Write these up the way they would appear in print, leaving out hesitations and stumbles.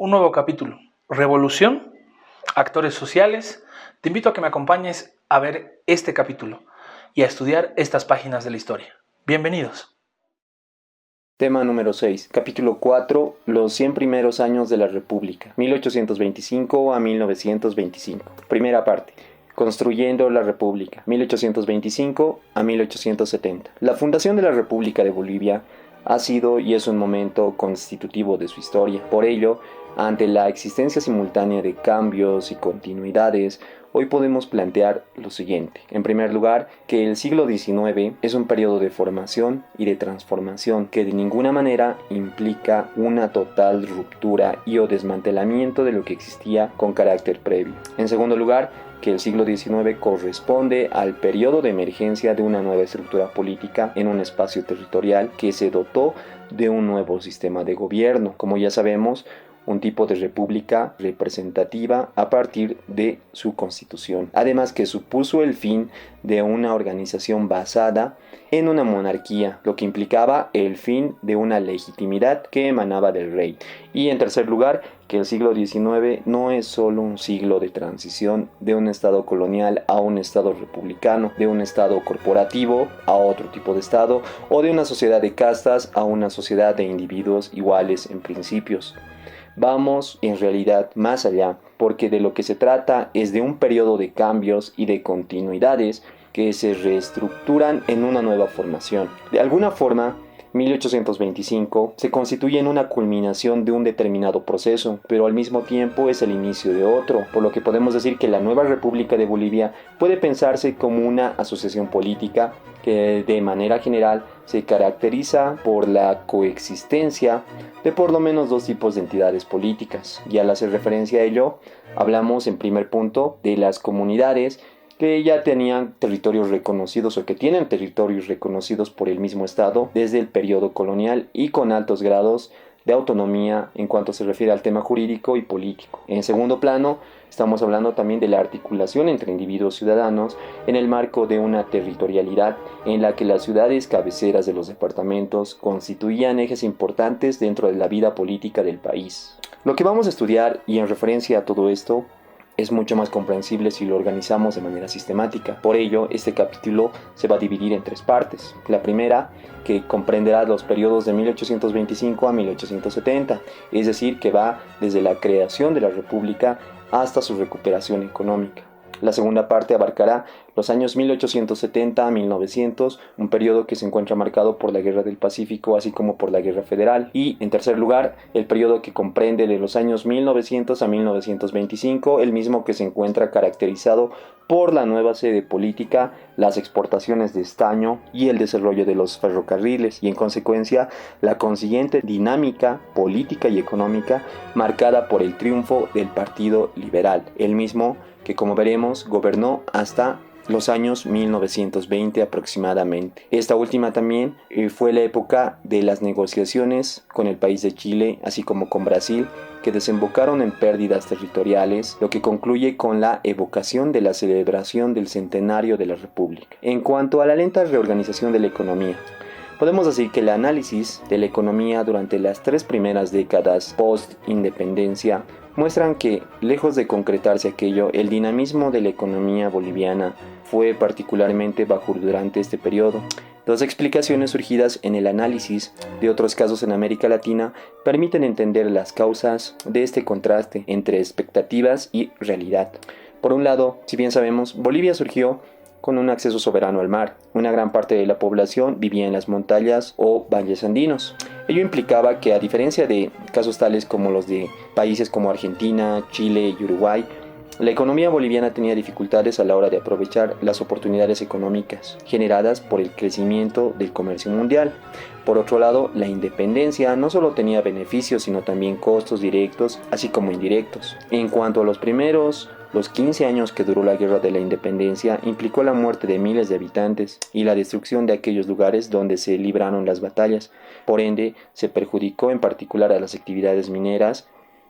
un nuevo capítulo, Revolución, actores sociales. Te invito a que me acompañes a ver este capítulo y a estudiar estas páginas de la historia. Bienvenidos. Tema número 6, capítulo 4, los 100 primeros años de la República, 1825 a 1925. Primera parte. Construyendo la República, 1825 a 1870. La fundación de la República de Bolivia ha sido y es un momento constitutivo de su historia. Por ello, ante la existencia simultánea de cambios y continuidades, hoy podemos plantear lo siguiente. En primer lugar, que el siglo XIX es un periodo de formación y de transformación que de ninguna manera implica una total ruptura y o desmantelamiento de lo que existía con carácter previo. En segundo lugar, que el siglo XIX corresponde al periodo de emergencia de una nueva estructura política en un espacio territorial que se dotó de un nuevo sistema de gobierno. Como ya sabemos, un tipo de república representativa a partir de su constitución. Además que supuso el fin de una organización basada en una monarquía, lo que implicaba el fin de una legitimidad que emanaba del rey. Y en tercer lugar, que el siglo XIX no es solo un siglo de transición de un estado colonial a un estado republicano, de un estado corporativo a otro tipo de estado, o de una sociedad de castas a una sociedad de individuos iguales en principios. Vamos en realidad más allá, porque de lo que se trata es de un periodo de cambios y de continuidades que se reestructuran en una nueva formación. De alguna forma, 1825 se constituye en una culminación de un determinado proceso, pero al mismo tiempo es el inicio de otro, por lo que podemos decir que la nueva República de Bolivia puede pensarse como una asociación política que de manera general se caracteriza por la coexistencia de por lo menos dos tipos de entidades políticas. Y al hacer referencia a ello, hablamos en primer punto de las comunidades que ya tenían territorios reconocidos o que tienen territorios reconocidos por el mismo Estado desde el periodo colonial y con altos grados de autonomía en cuanto se refiere al tema jurídico y político. En segundo plano, estamos hablando también de la articulación entre individuos ciudadanos en el marco de una territorialidad en la que las ciudades cabeceras de los departamentos constituían ejes importantes dentro de la vida política del país. Lo que vamos a estudiar y en referencia a todo esto es mucho más comprensible si lo organizamos de manera sistemática. Por ello, este capítulo se va a dividir en tres partes. La primera, que comprenderá los periodos de 1825 a 1870, es decir, que va desde la creación de la República hasta su recuperación económica. La segunda parte abarcará los años 1870 a 1900, un periodo que se encuentra marcado por la Guerra del Pacífico así como por la Guerra Federal. Y en tercer lugar, el periodo que comprende de los años 1900 a 1925, el mismo que se encuentra caracterizado por la nueva sede política, las exportaciones de estaño y el desarrollo de los ferrocarriles, y en consecuencia la consiguiente dinámica política y económica marcada por el triunfo del Partido Liberal, el mismo que, como veremos, gobernó hasta los años 1920 aproximadamente. Esta última también fue la época de las negociaciones con el país de Chile, así como con Brasil, que desembocaron en pérdidas territoriales, lo que concluye con la evocación de la celebración del centenario de la República. En cuanto a la lenta reorganización de la economía, podemos decir que el análisis de la economía durante las tres primeras décadas post-independencia muestran que, lejos de concretarse aquello, el dinamismo de la economía boliviana fue particularmente bajo durante este periodo. Dos explicaciones surgidas en el análisis de otros casos en América Latina permiten entender las causas de este contraste entre expectativas y realidad. Por un lado, si bien sabemos, Bolivia surgió con un acceso soberano al mar. Una gran parte de la población vivía en las montañas o valles andinos. Ello implicaba que, a diferencia de casos tales como los de países como Argentina, Chile y Uruguay, la economía boliviana tenía dificultades a la hora de aprovechar las oportunidades económicas generadas por el crecimiento del comercio mundial. Por otro lado, la independencia no solo tenía beneficios, sino también costos directos, así como indirectos. En cuanto a los primeros, los 15 años que duró la Guerra de la Independencia implicó la muerte de miles de habitantes y la destrucción de aquellos lugares donde se libraron las batallas. Por ende, se perjudicó en particular a las actividades mineras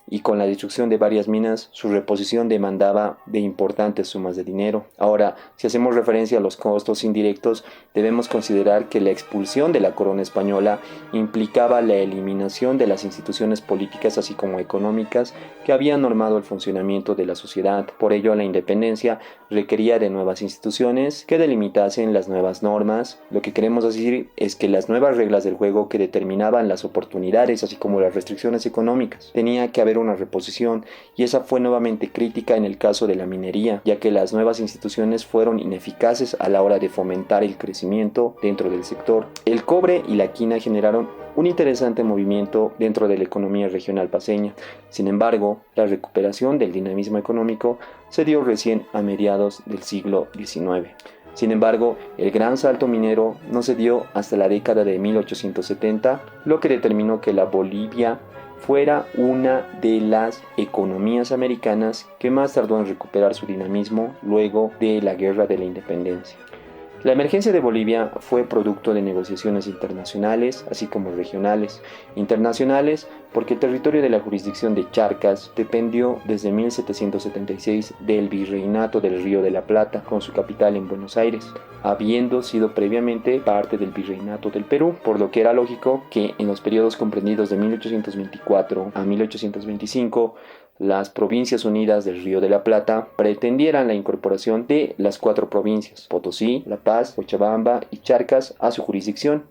y con la destrucción de varias minas, su reposición demandaba de importantes sumas de dinero. Ahora, si hacemos referencia a los costos indirectos, debemos considerar que la expulsión de la corona española implicaba la eliminación de las instituciones políticas así como económicas que habían normado el funcionamiento de la sociedad. Por ello, la independencia requería de nuevas instituciones que delimitasen las nuevas normas. Lo que queremos decir es que las nuevas reglas del juego que determinaban las oportunidades así como las restricciones económicas. Tenía que haber una reposición, y esa fue nuevamente crítica en el caso de la minería, ya que las nuevas instituciones fueron ineficaces a la hora de fomentar el crecimiento dentro del sector. El cobre y la quina generaron un interesante movimiento dentro de la economía regional paceña. Sin embargo, la recuperación del dinamismo económico se dio recién a mediados del siglo XIX. Sin embargo, el gran salto minero no se dio hasta la década de 1870, lo que determinó que la Bolivia fuera una de las economías americanas que más tardó en recuperar su dinamismo luego de la Guerra de la Independencia. La emergencia de Bolivia fue producto de negociaciones internacionales, así como regionales. Internacionales, porque el territorio de la jurisdicción de Charcas dependió desde 1776 del Virreinato del Río de la Plata, con su capital en Buenos Aires, habiendo sido previamente parte del Virreinato del Perú, por lo que era lógico que en los periodos comprendidos de 1824 a 1825, las Provincias Unidas del Río de la Plata pretendieran la incorporación de las 4 provincias, Potosí, La Paz, Cochabamba y Charcas, a su jurisdicción,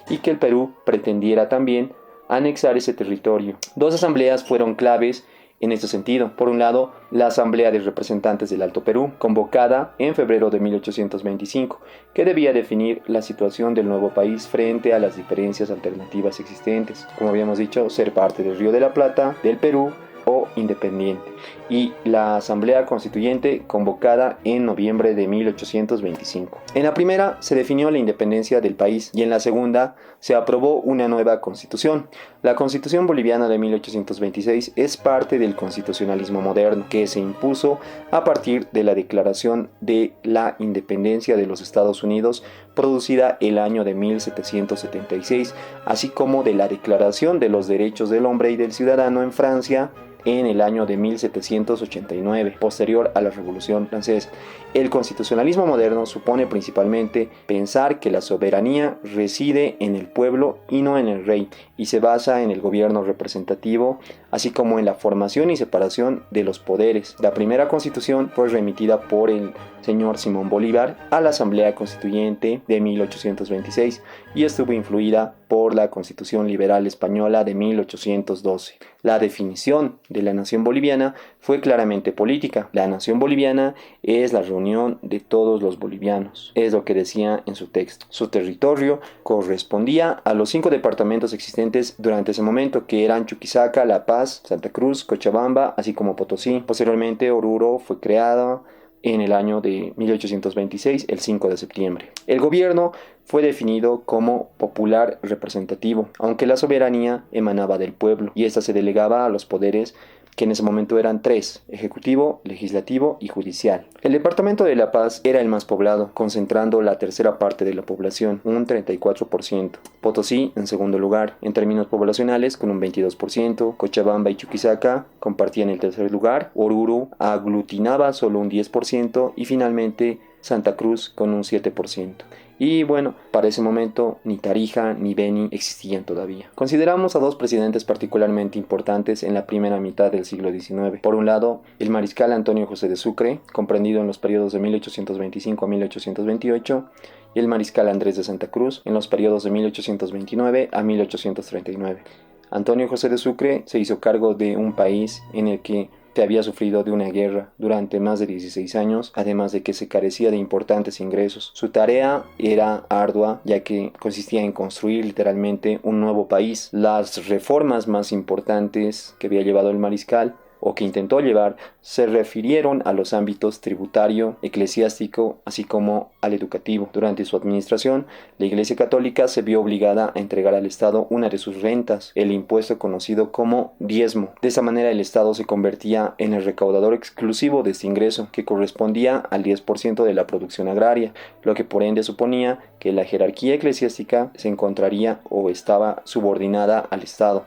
y que el Perú pretendiera también anexar ese territorio. 2 asambleas fueron claves en este sentido. Por un lado, la Asamblea de Representantes del Alto Perú, convocada en febrero de 1825, que debía definir la situación del nuevo país frente a las diferencias alternativas existentes, como habíamos dicho, ser parte del Río de la Plata, del Perú o independiente, y la Asamblea Constituyente, convocada en noviembre de 1825. En la primera se definió la independencia del país y en la segunda se aprobó una nueva constitución. La Constitución Boliviana de 1826 es parte del constitucionalismo moderno que se impuso a partir de la Declaración de la Independencia de los Estados Unidos, producida el año de 1776, así como de la Declaración de los Derechos del Hombre y del Ciudadano en Francia en el año de 1789, posterior a la Revolución Francesa. El constitucionalismo moderno supone principalmente pensar que la soberanía reside en el pueblo y no en el rey, y se basa en el gobierno representativo, así como en la formación y separación de los poderes. La primera constitución fue remitida por el señor Simón Bolívar a la Asamblea Constituyente de 1826 y estuvo influida por la Constitución Liberal Española de 1812. La definición de la nación boliviana fue claramente política. La nación boliviana es la reunión de todos los bolivianos, es lo que decía en su texto. Su territorio correspondía a los 5 departamentos existentes durante ese momento, que eran Chuquisaca, La Paz, Santa Cruz, Cochabamba, así como Potosí. Posteriormente, Oruro fue creada en el año de 1826, el 5 de septiembre. El gobierno fue definido como popular representativo, aunque la soberanía emanaba del pueblo, y esta se delegaba a los poderes que en ese momento eran 3, ejecutivo, legislativo y judicial. El departamento de La Paz era el más poblado, concentrando la tercera parte de la población, un 34%. Potosí en segundo lugar, en términos poblacionales, con un 22%. Cochabamba y Chuquisaca compartían el tercer lugar. Oruro aglutinaba solo un 10% y finalmente Santa Cruz con un 7%. Y bueno, para ese momento ni Tarija ni Beni existían todavía. Consideramos a 2 presidentes particularmente importantes en la primera mitad del siglo XIX. Por un lado, el mariscal Antonio José de Sucre, comprendido en los periodos de 1825 a 1828, y el mariscal Andrés de Santa Cruz, en los periodos de 1829 a 1839. Antonio José de Sucre se hizo cargo de un país en el que había sufrido de una guerra durante más de 16 años, además de que se carecía de importantes ingresos. Su tarea era ardua, ya que consistía en construir literalmente un nuevo país. Las reformas más importantes que había llevado el mariscal, o que intentó llevar, se refirieron a los ámbitos tributario, eclesiástico, así como al educativo. Durante su administración, la Iglesia Católica se vio obligada a entregar al Estado una de sus rentas, el impuesto conocido como diezmo. De esa manera el Estado se convertía en el recaudador exclusivo de este ingreso, que correspondía al 10% de la producción agraria, lo que por ende suponía que la jerarquía eclesiástica se encontraría o estaba subordinada al Estado.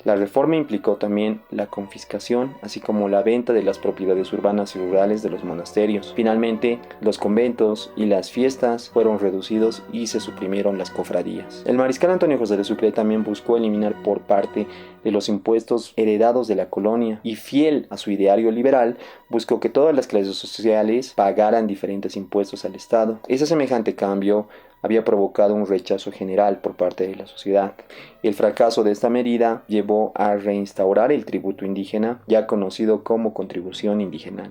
La reforma implicó también la confiscación, así como la venta de las propiedades urbanas y rurales de los monasterios. Finalmente, los conventos y las fiestas fueron reducidos y se suprimieron las cofradías. El mariscal Antonio José de Sucre también buscó eliminar por parte de los impuestos heredados de la colonia y, fiel a su ideario liberal, buscó que todas las clases sociales pagaran diferentes impuestos al Estado. Ese semejante cambio había provocado un rechazo general por parte de la sociedad. El fracaso de esta medida llevó a reinstaurar el tributo indígena, ya conocido como contribución indigenal.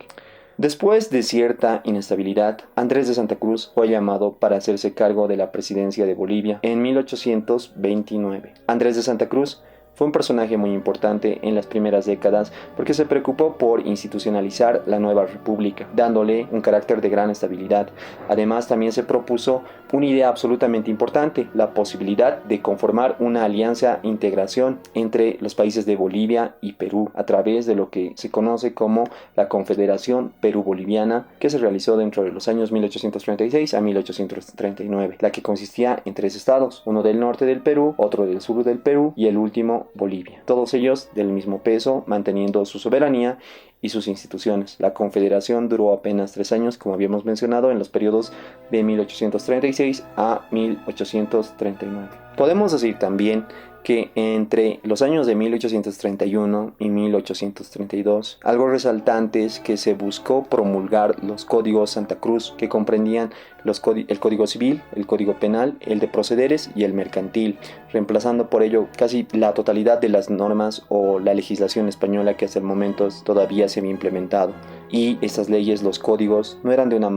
Después de cierta inestabilidad, Andrés de Santa Cruz fue llamado para hacerse cargo de la presidencia de Bolivia en 1829. Andrés de Santa Cruz fue un personaje muy importante en las primeras décadas porque se preocupó por institucionalizar la nueva república, dándole un carácter de gran estabilidad. Además, también se propuso una idea absolutamente importante, la posibilidad de conformar una alianza integración entre los países de Bolivia y Perú a través de lo que se conoce como la Confederación Perú-Boliviana, que se realizó dentro de los años 1836 a 1839, la que consistía en 3 estados, uno del norte del Perú, otro del sur del Perú y el último Bolivia, todos ellos del mismo peso, manteniendo su soberanía y sus instituciones. La confederación duró apenas 3 años, como habíamos mencionado, en los periodos de 1836 a 1839. Podemos decir también que entre los años de 1831 y 1832, algo resaltante es que se buscó promulgar los códigos Santa Cruz, que comprendían el Código Civil, el Código Penal, el de Procederes y el Mercantil, reemplazando por ello casi la totalidad de las normas o la legislación española que hasta el momento todavía se había implementado. Y estas leyes, los códigos, no eran una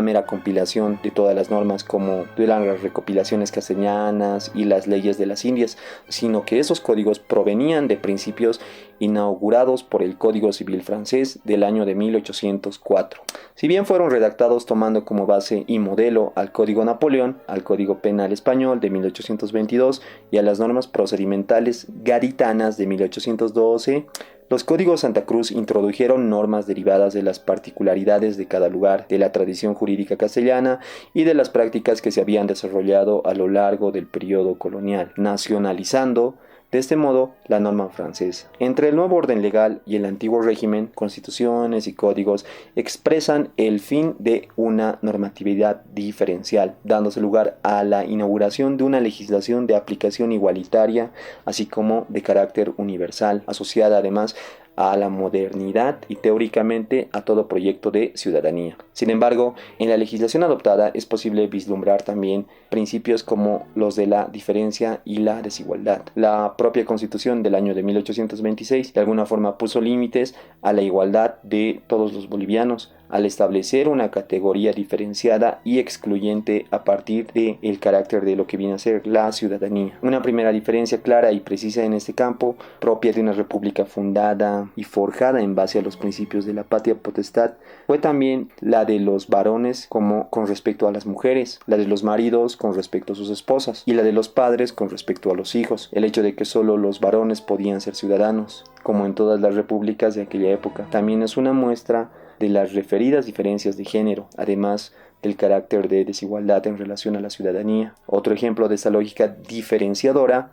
mera compilación de todas las normas como eran las recopilaciones castellanas y las leyes de las Indias, sino que esos códigos provenían de principios inaugurados por el Código Civil francés del año de 1804. Si bien fueron redactados tomando como base y modelo al Código Napoleón, al Código Penal español de 1822 y a las normas procedimentales gaditanas de 1812, los códigos Santa Cruz introdujeron normas derivadas de las particularidades de cada lugar, de la tradición jurídica castellana y de las prácticas que se habían desarrollado a lo largo del periodo colonial, nacionalizando de este modo la norma francesa. Entre el nuevo orden legal y el antiguo régimen, constituciones y códigos expresan el fin de una normatividad diferencial, dándose lugar a la inauguración de una legislación de aplicación igualitaria, así como de carácter universal, asociada además a la modernidad y teóricamente a todo proyecto de ciudadanía. Sin embargo, en la legislación adoptada es posible vislumbrar también principios como los de la diferencia y la desigualdad. La propia Constitución del año de 1826 de alguna forma puso límites a la igualdad de todos los bolivianos, al establecer una categoría diferenciada y excluyente a partir del carácter de lo que viene a ser la ciudadanía. Una primera diferencia clara y precisa en este campo, propia de una república fundada y forjada en base a los principios de la patria potestad, fue también la de los varones como con respecto a las mujeres, la de los maridos con respecto a sus esposas y la de los padres con respecto a los hijos, el hecho de que solo los varones podían ser ciudadanos, como en todas las repúblicas de aquella época. También es una muestra de las referidas diferencias de género, además del carácter de desigualdad en relación a la ciudadanía. Otro ejemplo de esta lógica diferenciadora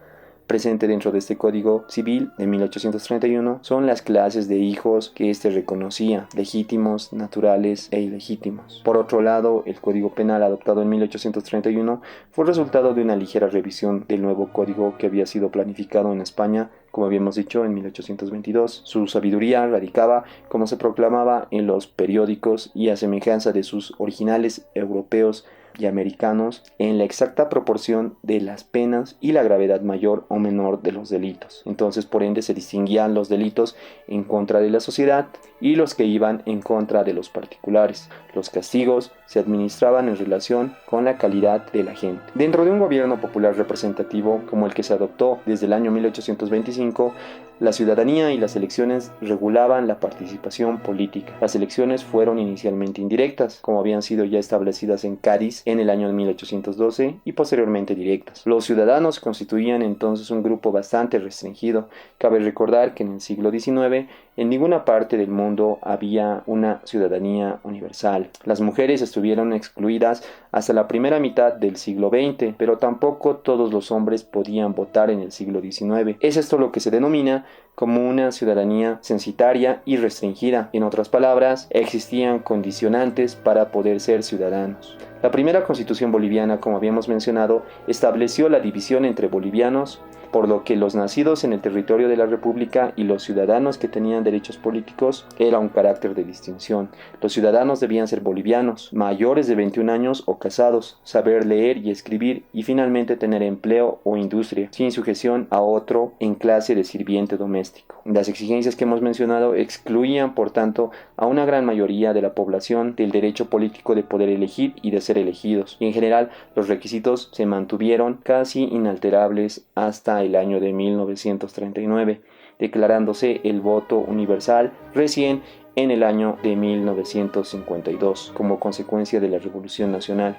presente dentro de este Código Civil de 1831 son las clases de hijos que éste reconocía, legítimos, naturales e ilegítimos. Por otro lado, el Código Penal adoptado en 1831 fue resultado de una ligera revisión del nuevo código que había sido planificado en España, como habíamos dicho, en 1822. Su sabiduría radicaba, como se proclamaba en los periódicos y a semejanza de sus originales europeos y americanos, en la exacta proporción de las penas y la gravedad mayor o menor de los delitos. Entonces, por ende, se distinguían los delitos en contra de la sociedad y los que iban en contra de los particulares. Los castigos se administraban en relación con la calidad de la gente. Dentro de un gobierno popular representativo como el que se adoptó desde el año 1825, la ciudadanía y las elecciones regulaban la participación política. Las elecciones fueron inicialmente indirectas, como habían sido ya establecidas en Cádiz en el año 1812 y posteriormente directas. Los ciudadanos constituían entonces un grupo bastante restringido. Cabe recordar que en el siglo XIX en ninguna parte del mundo había una ciudadanía universal. Las mujeres estuvieron excluidas hasta la primera mitad del siglo XX, pero tampoco todos los hombres podían votar en el siglo XIX. Es esto lo que se denomina como una ciudadanía censitaria y restringida. En otras palabras, existían condicionantes para poder ser ciudadanos. La primera constitución boliviana, como habíamos mencionado, estableció la división entre bolivianos, por lo que los nacidos en el territorio de la República y los ciudadanos que tenían derechos políticos era un carácter de distinción. Los ciudadanos debían ser bolivianos, mayores de 21 años o casados, saber leer y escribir y finalmente tener empleo o industria, sin sujeción a otro en clase de sirviente doméstico. Las exigencias que hemos mencionado excluían, por tanto, a una gran mayoría de la población del derecho político de poder elegir y de ser elegidos, y en general los requisitos se mantuvieron casi inalterables hasta el año de 1939, declarándose el voto universal recién en el año de 1952, como consecuencia de la Revolución Nacional.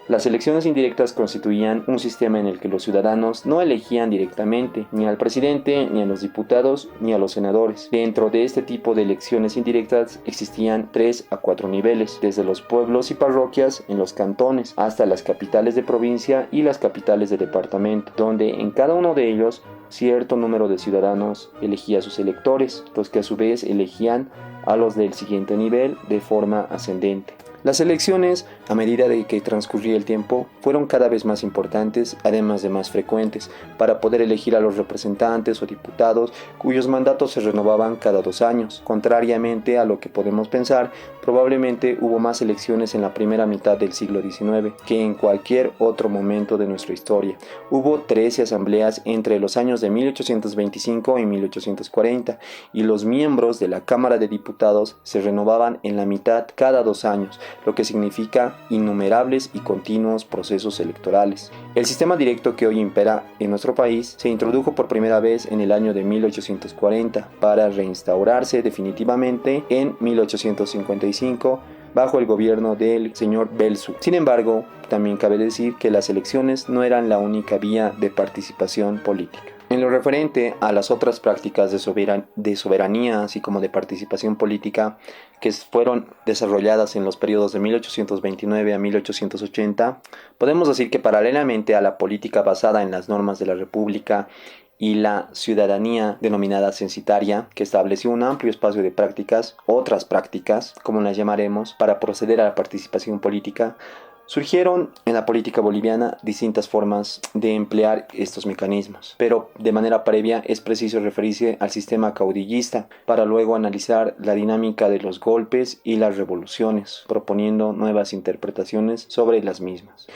Las elecciones indirectas constituían un sistema en el que los ciudadanos no elegían directamente ni al presidente, ni a los diputados, ni a los senadores. Dentro de este tipo de elecciones indirectas existían 3 a 4 niveles, desde los pueblos y parroquias en los cantones hasta las capitales de provincia y las capitales de departamento, donde en cada uno de ellos cierto número de ciudadanos elegía a sus electores, los que a su vez elegían a los del siguiente nivel de forma ascendente. Las elecciones, a medida de que transcurría el tiempo, fueron cada vez más importantes, además de más frecuentes, para poder elegir a los representantes o diputados cuyos mandatos se renovaban cada 2 años. Contrariamente a lo que podemos pensar, probablemente hubo más elecciones en la primera mitad del siglo XIX que en cualquier otro momento de nuestra historia. Hubo 13 asambleas entre los años de 1825 y 1840, y los miembros de la Cámara de Diputados se renovaban en la mitad cada 2 años, lo que significa innumerables y continuos procesos electorales. El sistema directo que hoy impera en nuestro país se introdujo por primera vez en el año de 1840 para reinstaurarse definitivamente en 1855 bajo el gobierno del señor Belzu. Sin embargo, también cabe decir que las elecciones no eran la única vía de participación política. En lo referente a las otras prácticas de soberanía, así como de participación política, que fueron desarrolladas en los periodos de 1829 a 1880, podemos decir que paralelamente a la política basada en las normas de la República y la ciudadanía denominada censitaria, que estableció un amplio espacio de prácticas, otras prácticas, como las llamaremos, para proceder a la participación política, surgieron en la política boliviana distintas formas de emplear estos mecanismos, pero de manera previa es preciso referirse al sistema caudillista para luego analizar la dinámica de los golpes y las revoluciones, proponiendo nuevas interpretaciones sobre las mismas.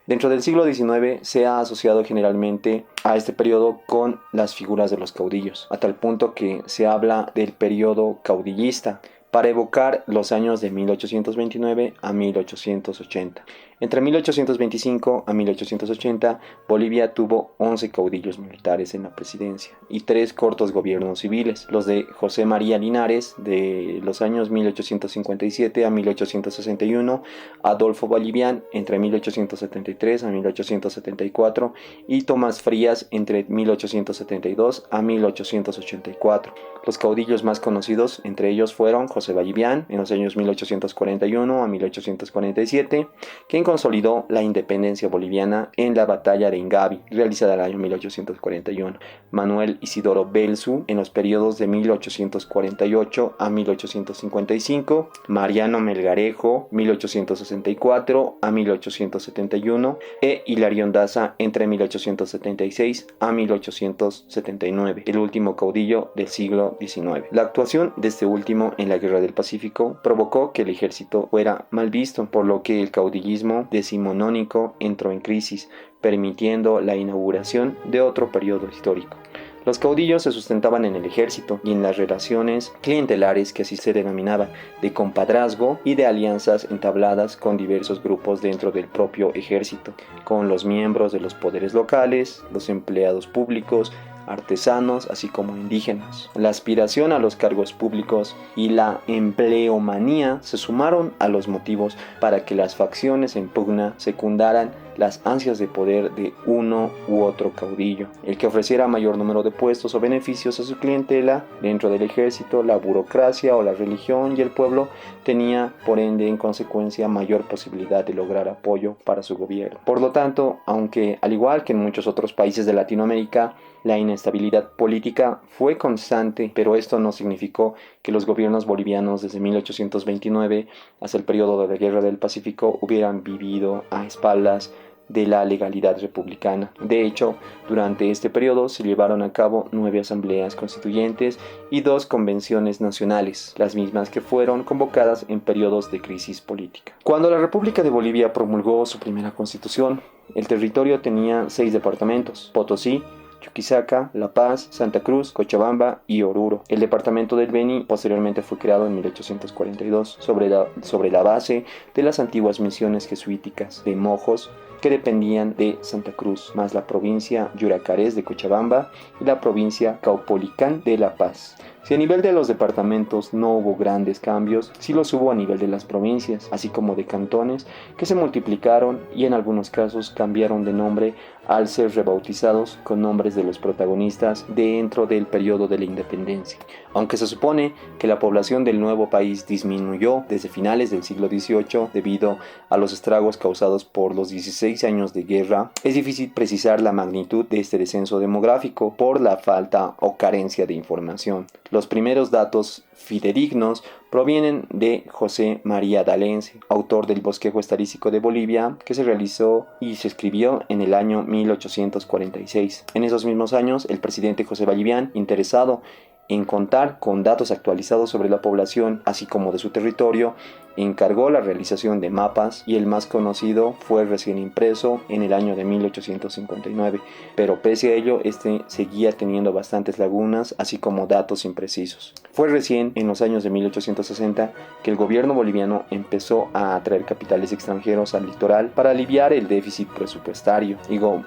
Dentro del siglo XIX se ha asociado generalmente a este periodo con las figuras de los caudillos, a tal punto que se habla del periodo caudillista, para evocar los años de 1829 a 1880. Entre 1825 a 1880, Bolivia tuvo 11 caudillos militares en la presidencia y 3 cortos gobiernos civiles, los de José María Linares de los años 1857 a 1861, Adolfo Vallivian entre 1873 a 1874 y Tomás Frías entre 1872 a 1884. Los caudillos más conocidos entre ellos fueron José Vallivian en los años 1841 a 1847, quien consolidó la independencia boliviana en la batalla de Ingavi, realizada en el año 1841. Manuel Isidoro Belzu en los periodos de 1848 a 1855, Mariano Melgarejo 1864 a 1871 e Hilarión Daza entre 1876 a 1879, el último caudillo del siglo XIX. La actuación de este último en la Guerra del Pacífico provocó que el ejército fuera mal visto, por lo que el caudillismo decimonónico entró en crisis, permitiendo la inauguración de otro periodo histórico. Los caudillos se sustentaban en el ejército y en las relaciones clientelares, que así se denominaba, de compadrazgo y de alianzas entabladas con diversos grupos dentro del propio ejército, con los miembros de los poderes locales, los empleados públicos, artesanos, así como indígenas. La aspiración a los cargos públicos y la empleomanía se sumaron a los motivos para que las facciones en pugna secundaran las ansias de poder de uno u otro caudillo, el que ofreciera mayor número de puestos o beneficios a su clientela dentro del ejército, la burocracia o la religión, y el pueblo tenía por ende en consecuencia mayor posibilidad de lograr apoyo para su gobierno. Por lo tanto, aunque al igual que en muchos otros países de Latinoamérica, la inestabilidad política fue constante, pero esto no significó que los gobiernos bolivianos desde 1829 hasta el periodo de la Guerra del Pacífico hubieran vivido a espaldas de la legalidad republicana. De hecho, durante este periodo se llevaron a cabo 9 asambleas constituyentes y 2 convenciones nacionales, las mismas que fueron convocadas en periodos de crisis política. Cuando la República de Bolivia promulgó su primera constitución, el territorio tenía 6 departamentos: Potosí, Chuquisaca, La Paz, Santa Cruz, Cochabamba y Oruro. El departamento del Beni posteriormente fue creado en 1842 sobre la base de las antiguas misiones jesuíticas de Mojos, que dependían de Santa Cruz, más la provincia Yuracarés de Cochabamba y la provincia Caupolicán de La Paz. Si a nivel de los departamentos no hubo grandes cambios, sí los hubo a nivel de las provincias, así como de cantones, que se multiplicaron y en algunos casos cambiaron de nombre al ser rebautizados con nombres de los protagonistas dentro del periodo de la independencia. Aunque se supone que la población del nuevo país disminuyó desde finales del siglo XVIII debido a los estragos causados por los 16 años de guerra, es difícil precisar la magnitud de este descenso demográfico por la falta o carencia de información. Los primeros datos fidedignos provienen de José María D'Alense, autor del Bosquejo Estadístico de Bolivia, que se realizó y se escribió en el año 1846. En esos mismos años, el presidente José Vallivián, interesado en contar con datos actualizados sobre la población, así como de su territorio, encargó la realización de mapas, y el más conocido fue recién impreso en el año de 1859, pero pese a ello este seguía teniendo bastantes lagunas, así como datos imprecisos. Fue recién en los años de 1860 que el gobierno boliviano empezó a atraer capitales extranjeros al litoral para aliviar el déficit presupuestario,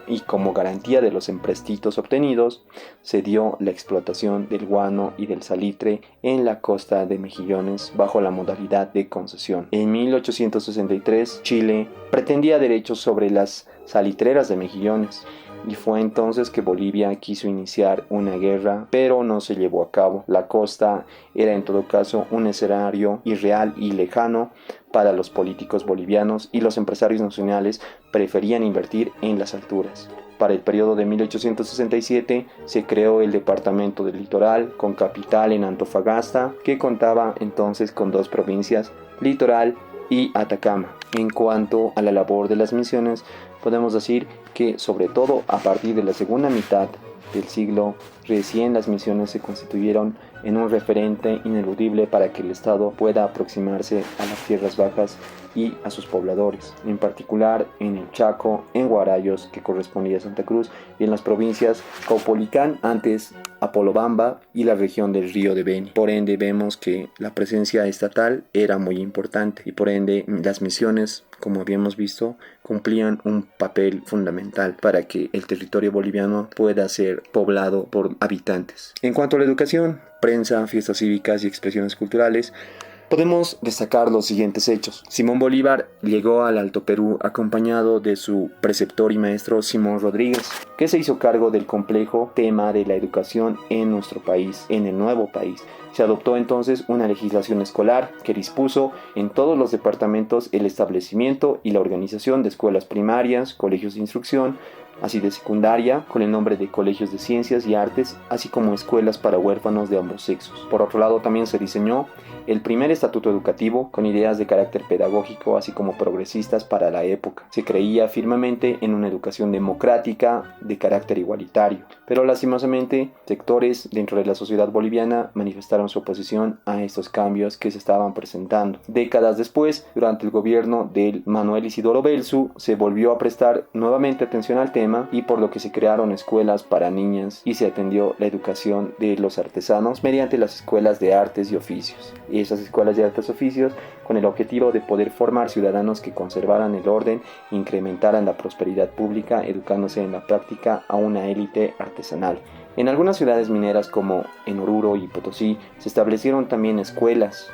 y como garantía de los empréstitos obtenidos se dio la explotación del guano y del salitre en la costa de Mejillones bajo la modalidad de concesión. En 1863, Chile pretendía derechos sobre las salitreras de Mejillones, y fue entonces que Bolivia quiso iniciar una guerra, pero no se llevó a cabo. La costa era en todo caso un escenario irreal y lejano para los políticos bolivianos, y los empresarios nacionales preferían invertir en las alturas. Para el periodo de 1867 se creó el Departamento del Litoral, con capital en Antofagasta, que contaba entonces con 2 provincias, Litoral y Atacama. En cuanto a la labor de las misiones, podemos decir que sobre todo a partir de la segunda mitad del siglo, recién las misiones se constituyeron en un referente ineludible para que el Estado pueda aproximarse a las tierras bajas y a sus pobladores, en particular en el Chaco, en Guarayos, que correspondía a Santa Cruz, y en las provincias Caupolicán, antes Apolobamba, y la región del Río de Beni. Por ende vemos que la presencia estatal era muy importante, y por ende las misiones, como habíamos visto, cumplían un papel fundamental para que el territorio boliviano pueda ser poblado por habitantes. En cuanto a la educación, prensa, fiestas cívicas y expresiones culturales, podemos destacar los siguientes hechos. Simón Bolívar llegó al Alto Perú acompañado de su preceptor y maestro Simón Rodríguez, que se hizo cargo del complejo tema de la educación en nuestro país, en el nuevo país. Se adoptó entonces una legislación escolar que dispuso en todos los departamentos el establecimiento y la organización de escuelas primarias, colegios de instrucción, así de secundaria, con el nombre de colegios de ciencias y artes, así como escuelas para huérfanos de ambos sexos. Por otro lado, también se diseñó el primer estatuto educativo con ideas de carácter pedagógico, así como progresistas para la época. Se creía firmemente en una educación democrática de carácter igualitario, pero lastimosamente sectores dentro de la sociedad boliviana manifestaron su oposición a estos cambios que se estaban presentando. Décadas después, durante el gobierno de Manuel Isidoro Belzu, se volvió a prestar nuevamente atención al tema, y por lo que se crearon escuelas para niñas y se atendió la educación de los artesanos mediante las escuelas de artes y oficios. Y esas escuelas de artes y oficios con el objetivo de poder formar ciudadanos que conservaran el orden, incrementaran la prosperidad pública, educándose en la práctica a una élite artesanal. En algunas ciudades mineras como en Oruro y Potosí se establecieron también escuelas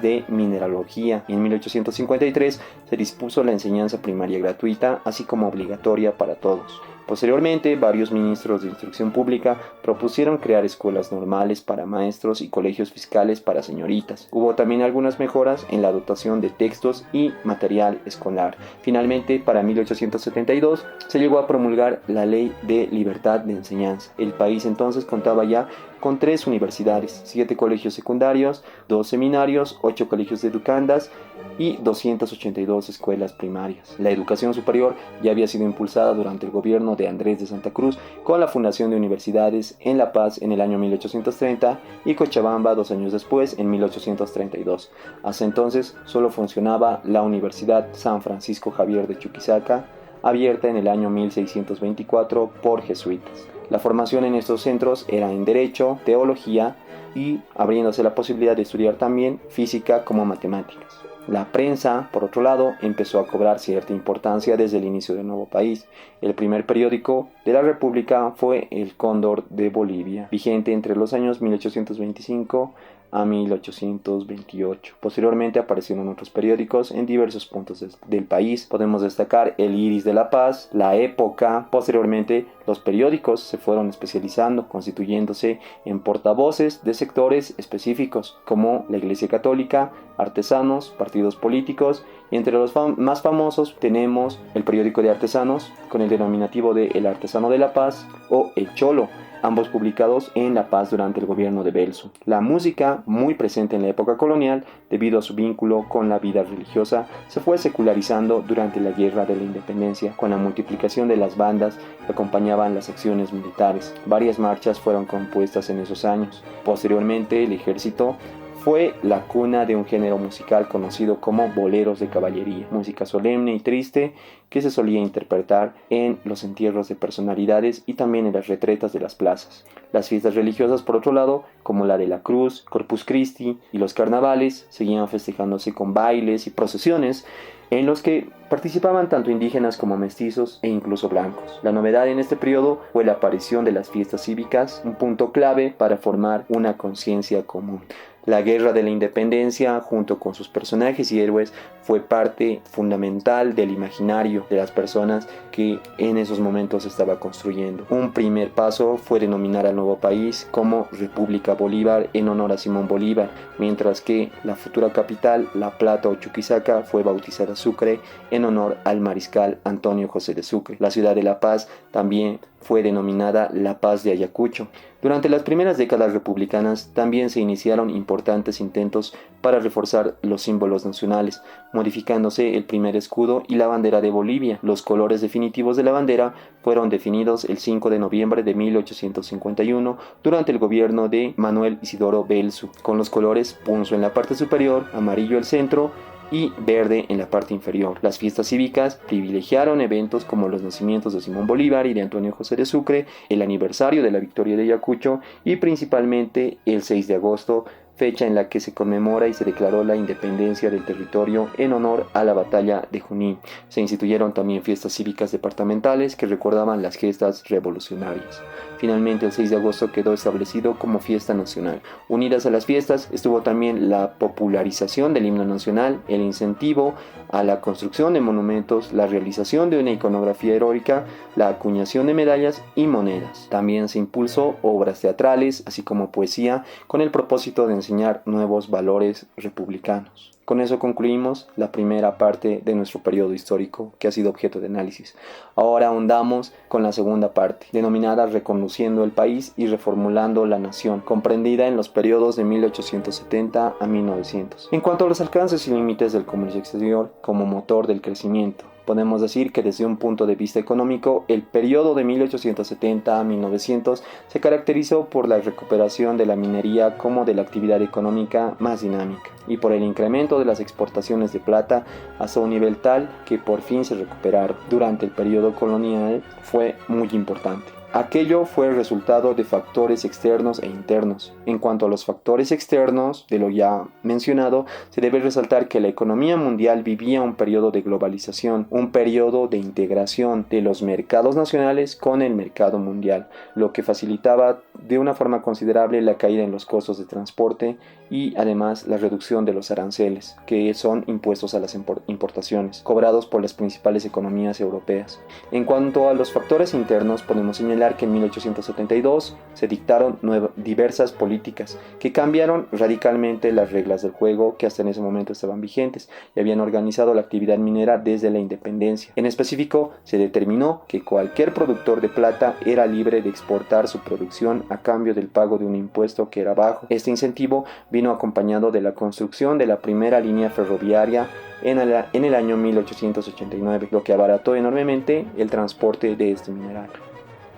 de mineralogía, y en 1853 se dispuso la enseñanza primaria gratuita, así como obligatoria para todos. Posteriormente, varios ministros de instrucción pública propusieron crear escuelas normales para maestros y colegios fiscales para señoritas. Hubo también algunas mejoras en la dotación de textos y material escolar. Finalmente, para 1872 se llegó a promulgar la Ley de Libertad de Enseñanza. El país entonces contaba ya con 3 universidades, 7 colegios secundarios, 2 seminarios, 8 colegios de educandas y 282 escuelas primarias. La educación superior ya había sido impulsada durante el gobierno de Andrés de Santa Cruz con la fundación de universidades en La Paz en el año 1830 y Cochabamba 2 años después, en 1832. Hasta entonces solo funcionaba la Universidad San Francisco Javier de Chuquisaca, abierta en el año 1624 por jesuitas. La formación en estos centros era en Derecho, Teología y abriéndose la posibilidad de estudiar también física como matemáticas. La prensa, por otro lado, empezó a cobrar cierta importancia desde el inicio del nuevo país. El primer periódico de la República fue El Cóndor de Bolivia, vigente entre los años 1825 a 1828. Posteriormente aparecieron otros periódicos en diversos puntos del país. Podemos destacar El Iris de La Paz, La Época. Posteriormente, los periódicos se fueron especializando, constituyéndose en portavoces de sectores específicos, como la Iglesia Católica, artesanos, partidos políticos, y entre los más famosos tenemos el periódico de artesanos, con el denominativo de El Artesano de La Paz o El Cholo, ambos publicados en La Paz durante el gobierno de Belsu. La música, muy presente en la época colonial, debido a su vínculo con la vida religiosa, se fue secularizando durante la Guerra de la Independencia, con la multiplicación de las bandas que acompañaban las acciones militares. Varias marchas fueron compuestas en esos años. Posteriormente, el ejército fue la cuna de un género musical conocido como boleros de caballería, música solemne y triste que se solía interpretar en los entierros de personalidades y también en las retretas de las plazas. Las fiestas religiosas, por otro lado, como la de la Cruz, Corpus Christi y los carnavales, seguían festejándose con bailes y procesiones en los que participaban tanto indígenas como mestizos e incluso blancos. La novedad en este periodo fue la aparición de las fiestas cívicas, un punto clave para formar una conciencia común. La Guerra de la Independencia, junto con sus personajes y héroes, fue parte fundamental del imaginario de las personas que en esos momentos estaba construyendo. Un primer paso fue denominar al nuevo país como República Bolívar en honor a Simón Bolívar, mientras que la futura capital, La Plata o Chuquisaca, fue bautizada Sucre en honor al mariscal Antonio José de Sucre. La ciudad de La Paz también fue denominada La Paz de Ayacucho. Durante las primeras décadas republicanas también se iniciaron importantes intentos para reforzar los símbolos nacionales, modificándose el primer escudo y la bandera de Bolivia. Los colores definitivos de la bandera fueron definidos el 5 de noviembre de 1851 durante el gobierno de Manuel Isidoro Belsu, con los colores punzo en la parte superior, amarillo el centro y verde en la parte inferior. Las fiestas cívicas privilegiaron eventos como los nacimientos de Simón Bolívar y de Antonio José de Sucre, el aniversario de la victoria de Ayacucho y principalmente el 6 de agosto, fecha en la que se conmemora y se declaró la independencia del territorio en honor a la batalla de Junín. Se instituyeron también fiestas cívicas departamentales que recordaban las gestas revolucionarias. Finalmente, el 6 de agosto quedó establecido como fiesta nacional. Unidas a las fiestas estuvo también la popularización del himno nacional, el incentivo a la construcción de monumentos, la realización de una iconografía heroica, la acuñación de medallas y monedas. También se impulsó obras teatrales, así como poesía, con el propósito de enseñar nuevos valores republicanos. Con eso concluimos la primera parte de nuestro periodo histórico que ha sido objeto de análisis. Ahora ahondamos con la segunda parte, denominada Reconociendo el país y reformulando la nación, comprendida en los periodos de 1870 a 1900. En cuanto a los alcances y límites del comercio exterior como motor del crecimiento, podemos decir que desde un punto de vista económico, el periodo de 1870 a 1900 se caracterizó por la recuperación de la minería como de la actividad económica más dinámica y por el incremento de las exportaciones de plata hasta un nivel tal que por fin se recuperaron. Durante el periodo colonial fue muy importante. Aquello fue el resultado de factores externos e internos. En cuanto a los factores externos, de lo ya mencionado, se debe resaltar que la economía mundial vivía un periodo de globalización, un periodo de integración de los mercados nacionales con el mercado mundial, lo que facilitaba de una forma considerable la caída en los costos de transporte y además la reducción de los aranceles, que son impuestos a las importaciones, cobrados por las principales economías europeas. En cuanto a los factores internos, podemos señalar que en 1872 se dictaron diversas políticas que cambiaron radicalmente las reglas del juego que hasta en ese momento estaban vigentes y habían organizado la actividad minera desde la independencia. En específico, se determinó que cualquier productor de plata era libre de exportar su producción a cambio del pago de un impuesto que era bajo. Este incentivo vino acompañado de la construcción de la primera línea ferroviaria en el año 1889, lo que abarató enormemente el transporte de este mineral.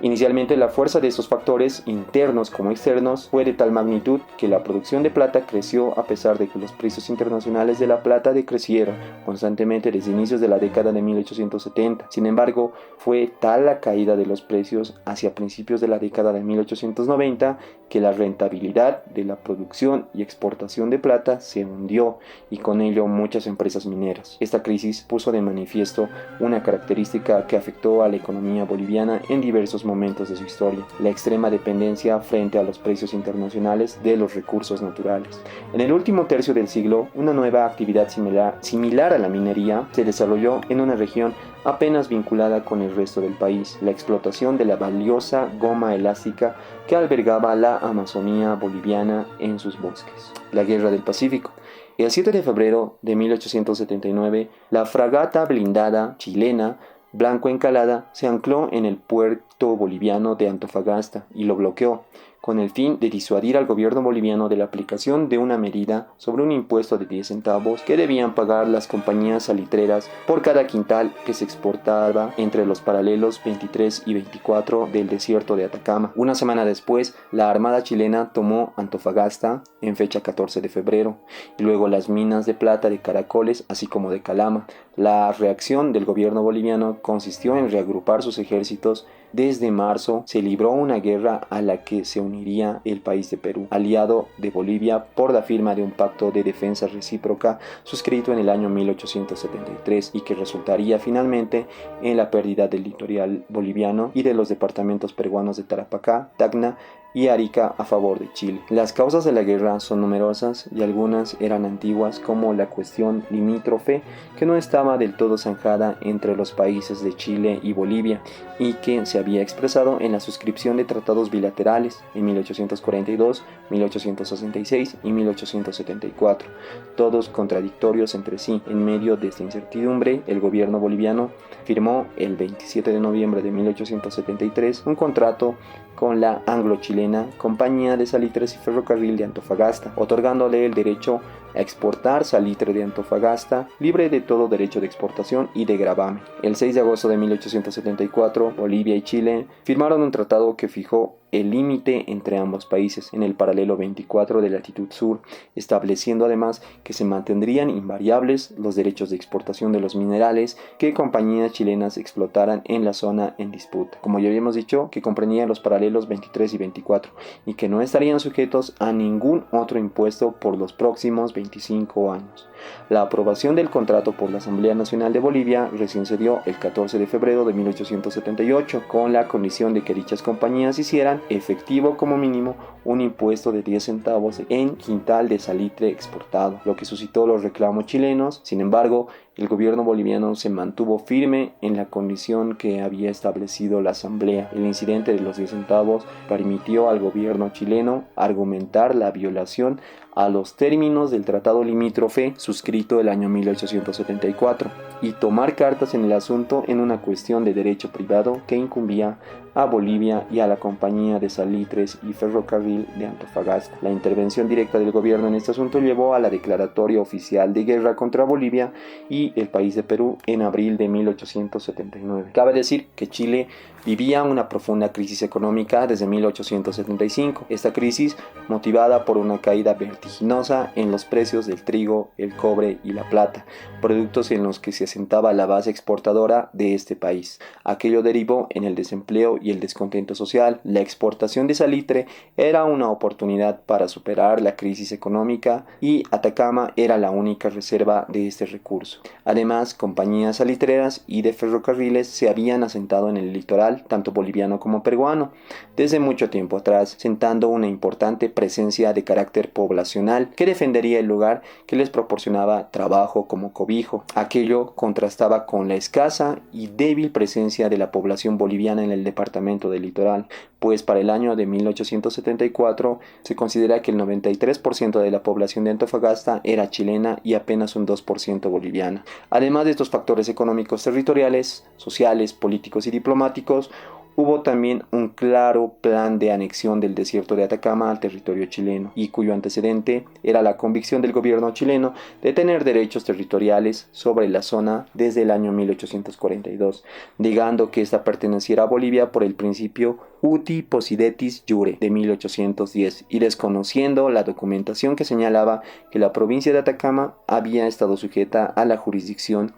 Inicialmente, la fuerza de estos factores, internos como externos, fue de tal magnitud que la producción de plata creció a pesar de que los precios internacionales de la plata decrecieron constantemente desde inicios de la década de 1870. Sin embargo, fue tal la caída de los precios hacia principios de la década de 1890 que la rentabilidad de la producción y exportación de plata se hundió y con ello muchas empresas mineras. Esta crisis puso de manifiesto una característica que afectó a la economía boliviana en diversos momentos de su historia: la extrema dependencia frente a los precios internacionales de los recursos naturales. En el último tercio del siglo, una nueva actividad similar a la minería se desarrolló en una región apenas vinculada con el resto del país: la explotación de la valiosa goma elástica que albergaba la Amazonía boliviana en sus bosques. La Guerra del Pacífico. El 7 de febrero de 1879, la fragata blindada chilena Blanco Encalada se ancló en el puerto boliviano de Antofagasta y lo bloqueó, con el fin de disuadir al gobierno boliviano de la aplicación de una medida sobre un impuesto de 10 centavos que debían pagar las compañías salitreras por cada quintal que se exportaba entre los paralelos 23 y 24 del desierto de Atacama. Una semana después, la Armada chilena tomó Antofagasta en fecha 14 de febrero, y luego las minas de plata de Caracoles, así como de Calama. La reacción del gobierno boliviano consistió en reagrupar sus ejércitos. Desde marzo se libró una guerra a la que se uniría el país de Perú, aliado de Bolivia por la firma de un pacto de defensa recíproca suscrito en el año 1873 y que resultaría finalmente en la pérdida del litoral boliviano y de los departamentos peruanos de Tarapacá, Tacna y Arica a favor de Chile. Las causas de la guerra son numerosas y algunas eran antiguas, como la cuestión limítrofe, que no estaba del todo zanjada entre los países de Chile y Bolivia y que se había expresado en la suscripción de tratados bilaterales en 1842, 1866 y 1874, todos contradictorios entre sí. En medio de esta incertidumbre, el gobierno boliviano firmó el 27 de noviembre de 1873 un contrato con la anglo-chilena Compañía de Salitres y Ferrocarril de Antofagasta, otorgándole el derecho a exportar salitre de Antofagasta, libre de todo derecho de exportación y de gravamen. El 6 de agosto de 1874, Bolivia y Chile firmaron un tratado que fijó el límite entre ambos países en el paralelo 24 de latitud sur, estableciendo además que se mantendrían invariables los derechos de exportación de los minerales que compañías chilenas explotaran en la zona en disputa, como ya habíamos dicho, que comprendían los paralelos 23 y 24 y que no estarían sujetos a ningún otro impuesto por los próximos 25 años. La aprobación del contrato por la Asamblea Nacional de Bolivia recién se dio el 14 de febrero de 1878, con la condición de que dichas compañías hicieran efectivo como mínimo un impuesto de 10 centavos en quintal de salitre exportado, lo que suscitó los reclamos chilenos. Sin embargo, el gobierno boliviano se mantuvo firme en la condición que había establecido la Asamblea. El incidente de los 10 centavos permitió al gobierno chileno argumentar la violación a los términos del tratado limítrofe suscrito el año 1874 y tomar cartas en el asunto en una cuestión de derecho privado que incumbía a Bolivia y a la Compañía de Salitres y Ferrocarril de Antofagasta. La intervención directa del gobierno en este asunto llevó a la declaratoria oficial de guerra contra Bolivia y el país de Perú en abril de 1879. Cabe decir que Chile vivía una profunda crisis económica desde 1875. Esta crisis motivada por una caída vertiginosa en los precios del trigo, el cobre y la plata, productos en los que se asentaba la base exportadora de este país. Aquello derivó en el desempleo y el descontento social. La exportación de salitre era una oportunidad para superar la crisis económica y Atacama era la única reserva de este recurso. Además, compañías salitreras y de ferrocarriles se habían asentado en el litoral, tanto boliviano como peruano, desde mucho tiempo atrás, sentando una importante presencia de carácter poblacional que defendería el lugar, que les proporcionaba trabajo como cobijo. Aquello contrastaba con la escasa y débil presencia de la población boliviana en el departamento del litoral, pues para el año de 1874 se considera que el 93% de la población de Antofagasta era chilena y apenas un 2% boliviana. Además de estos factores económicos, territoriales, sociales, políticos y diplomáticos, hubo también un claro plan de anexión del desierto de Atacama al territorio chileno, y cuyo antecedente era la convicción del gobierno chileno de tener derechos territoriales sobre la zona desde el año 1842, negando que ésta perteneciera a Bolivia por el principio uti possidetis iure de 1810 y desconociendo la documentación que señalaba que la provincia de Atacama había estado sujeta a la jurisdicción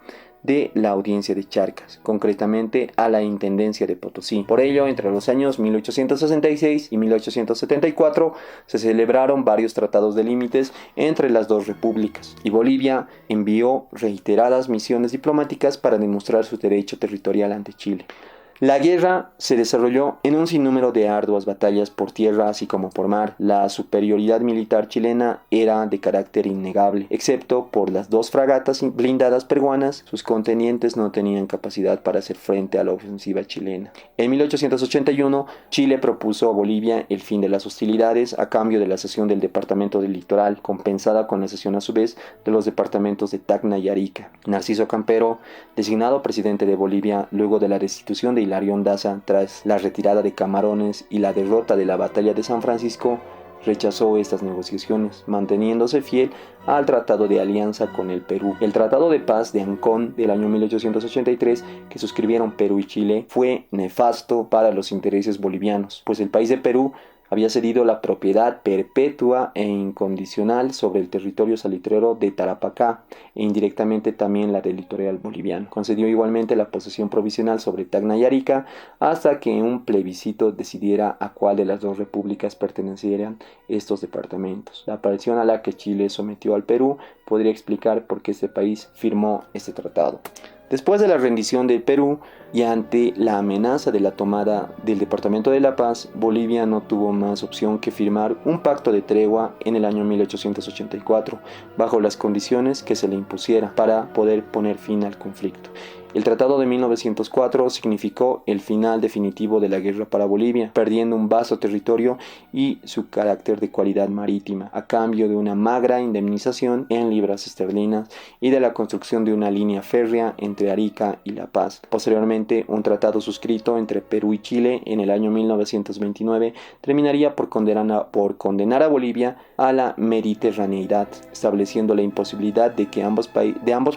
de la audiencia de Charcas, concretamente a la Intendencia de Potosí. Por ello, entre los años 1866 y 1874 se celebraron varios tratados de límites entre las dos repúblicas, y Bolivia envió reiteradas misiones diplomáticas para demostrar su derecho territorial ante Chile. La guerra se desarrolló en un sinnúmero de arduas batallas por tierra así como por mar. La superioridad militar chilena era de carácter innegable, excepto por las dos fragatas blindadas peruanas. Sus contenientes no tenían capacidad para hacer frente a la ofensiva chilena. En 1881, Chile propuso a Bolivia el fin de las hostilidades a cambio de la cesión del departamento del Litoral, compensada con la cesión a su vez de los departamentos de Tacna y Arica. Narciso Campero, designado presidente de Bolivia luego de la destitución de Hilarión Daza tras la retirada de Camarones y la derrota de la batalla de San Francisco, rechazó estas negociaciones, manteniéndose fiel al Tratado de Alianza con el Perú. El Tratado de Paz de Ancón del año 1883 que suscribieron Perú y Chile fue nefasto para los intereses bolivianos, pues el país de Perú había cedido la propiedad perpetua e incondicional sobre el territorio salitrero de Tarapacá e indirectamente también la del litoral boliviano. Concedió igualmente la posesión provisional sobre Tacna y Arica hasta que un plebiscito decidiera a cuál de las dos repúblicas pertenecieran estos departamentos. La presión a la que Chile sometió al Perú podría explicar por qué este país firmó este tratado. Después de la rendición del Perú y ante la amenaza de la tomada del Departamento de La Paz, Bolivia no tuvo más opción que firmar un pacto de tregua en el año 1884, bajo las condiciones que se le impusiera para poder poner fin al conflicto. El Tratado de 1904 significó el final definitivo de la guerra para Bolivia, perdiendo un vasto territorio y su carácter de cualidad marítima, a cambio de una magra indemnización en libras esterlinas y de la construcción de una línea férrea entre Arica y La Paz. Posteriormente, un tratado suscrito entre Perú y Chile en el año 1929 terminaría por condenar a Bolivia a la mediterraneidad, estableciendo la imposibilidad de que ambos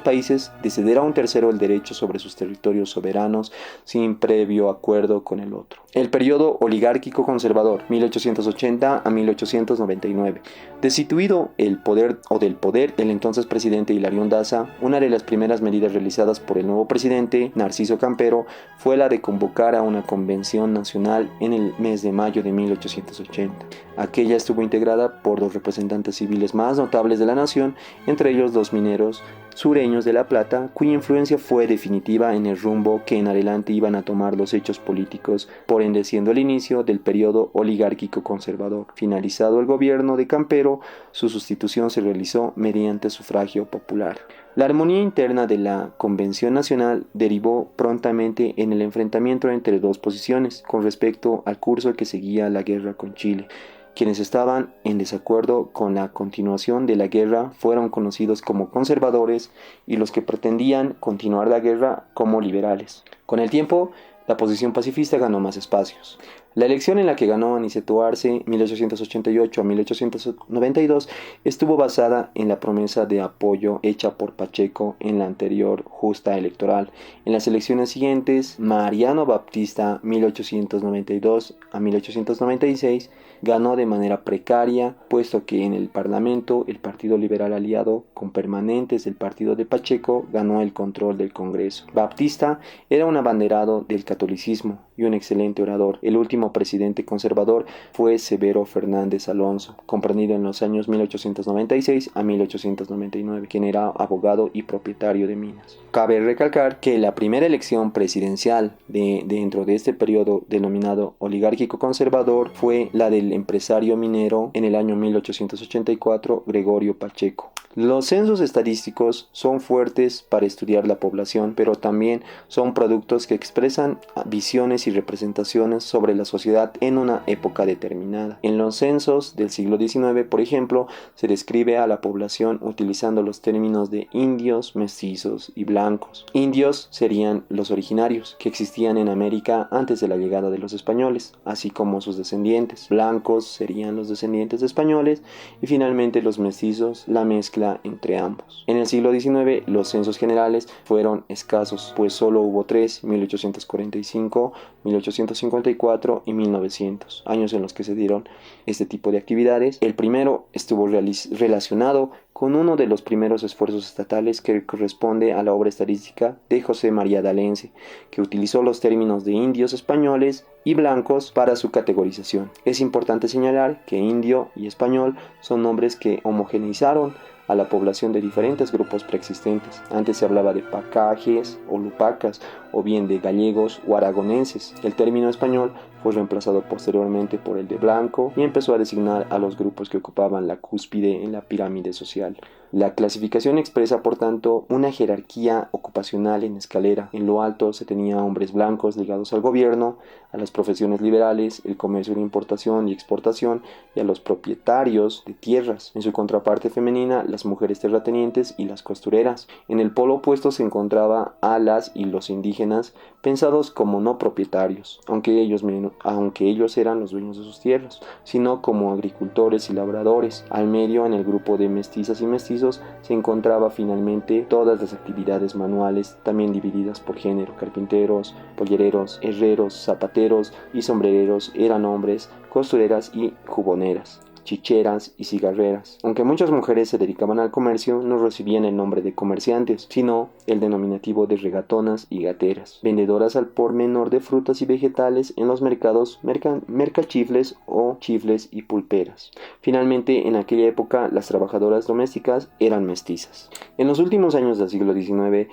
países de ceder a un tercero el derecho sobre sus territorios soberanos sin previo acuerdo con el otro. El periodo oligárquico conservador, 1880 a 1899. Destituido del poder el entonces presidente Hilarión Daza, una de las primeras medidas realizadas por el nuevo presidente, Narciso Campero, fue la de convocar a una convención nacional en el mes de mayo de 1880. Aquella estuvo integrada por los representantes civiles más notables de la nación, entre ellos dos mineros sureños de La Plata, cuya influencia fue definitiva en el rumbo que en adelante iban a tomar los hechos políticos, por ende siendo el inicio del periodo oligárquico conservador. Finalizado el gobierno de Campero, su sustitución se realizó mediante sufragio popular. La armonía interna de la Convención Nacional derivó prontamente en el enfrentamiento entre dos posiciones con respecto al curso que seguía la guerra con Chile. Quienes estaban en desacuerdo con la continuación de la guerra fueron conocidos como conservadores y los que pretendían continuar la guerra como liberales. Con el tiempo, La posición pacifista ganó más espacios. La elección en la que ganó Aniceto Arce, 1888 a 1892, estuvo basada en la promesa de apoyo hecha por Pacheco en la anterior justa electoral. En las elecciones siguientes, Mariano Baptista, 1892 a 1896, ganó de manera precaria, puesto que en el Parlamento el Partido Liberal aliado con permanentes del partido de Pacheco ganó el control del Congreso. Baptista era un abanderado del catolicismo y un excelente orador. El último presidente conservador fue Severo Fernández Alonso, comprendido en los años 1896 a 1899, quien era abogado y propietario de minas. Cabe recalcar que la primera elección presidencial dentro de este periodo denominado oligárquico conservador fue la del empresario minero en el año 1884, Gregorio Pacheco. Los censos estadísticos son fuertes para estudiar la población, pero también son productos que expresan visiones y representaciones sobre la sociedad en una época determinada. En los censos del siglo XIX, por ejemplo, se describe a la población utilizando los términos de indios, mestizos y blancos. Indios serían los originarios que existían en América antes de la llegada de los españoles, así como sus descendientes. Blancos serían los descendientes de españoles y finalmente los mestizos, la mezcla entre ambos. En el siglo XIX los censos generales fueron escasos, pues solo hubo 3, 1845, 1854 y 1900, años en los que se dieron este tipo de actividades. El primero estuvo relacionado con uno de los primeros esfuerzos estatales que corresponde a la obra estadística de José María D'Alense, que utilizó los términos de indios españoles y blancos para su categorización. Es importante señalar que indio y español son nombres que homogeneizaron a la población de diferentes grupos preexistentes. Antes se hablaba de pacajes o lupacas, o bien de gallegos o aragonenses. El término español fue reemplazado posteriormente por el de blanco y empezó a designar a los grupos que ocupaban la cúspide en la pirámide social. La clasificación expresa, por tanto, una jerarquía ocupacional en escalera. En lo alto se tenía hombres blancos ligados al gobierno, a las profesiones liberales, el comercio de importación y exportación y a los propietarios de tierras. En su contraparte femenina, las mujeres terratenientes y las costureras. En el polo opuesto se encontraba a las y los indígenas, pensados como no propietarios, aunque ellos eran los dueños de sus tierras, sino como agricultores y labradores. Al medio, en el grupo de mestizas y mestizos, se encontraba finalmente todas las actividades manuales, también divididas por género. Carpinteros, pollereros, herreros, zapateros y sombrereros eran hombres, costureras y juboneras, chicheras y cigarreras. Aunque muchas mujeres se dedicaban al comercio, no recibían el nombre de comerciantes, sino el denominativo de regatonas y gateras, vendedoras al por menor de frutas y vegetales en los mercados mercachifles o chifles y pulperas. Finalmente, en aquella época, las trabajadoras domésticas eran mestizas. En los últimos años del siglo XIX,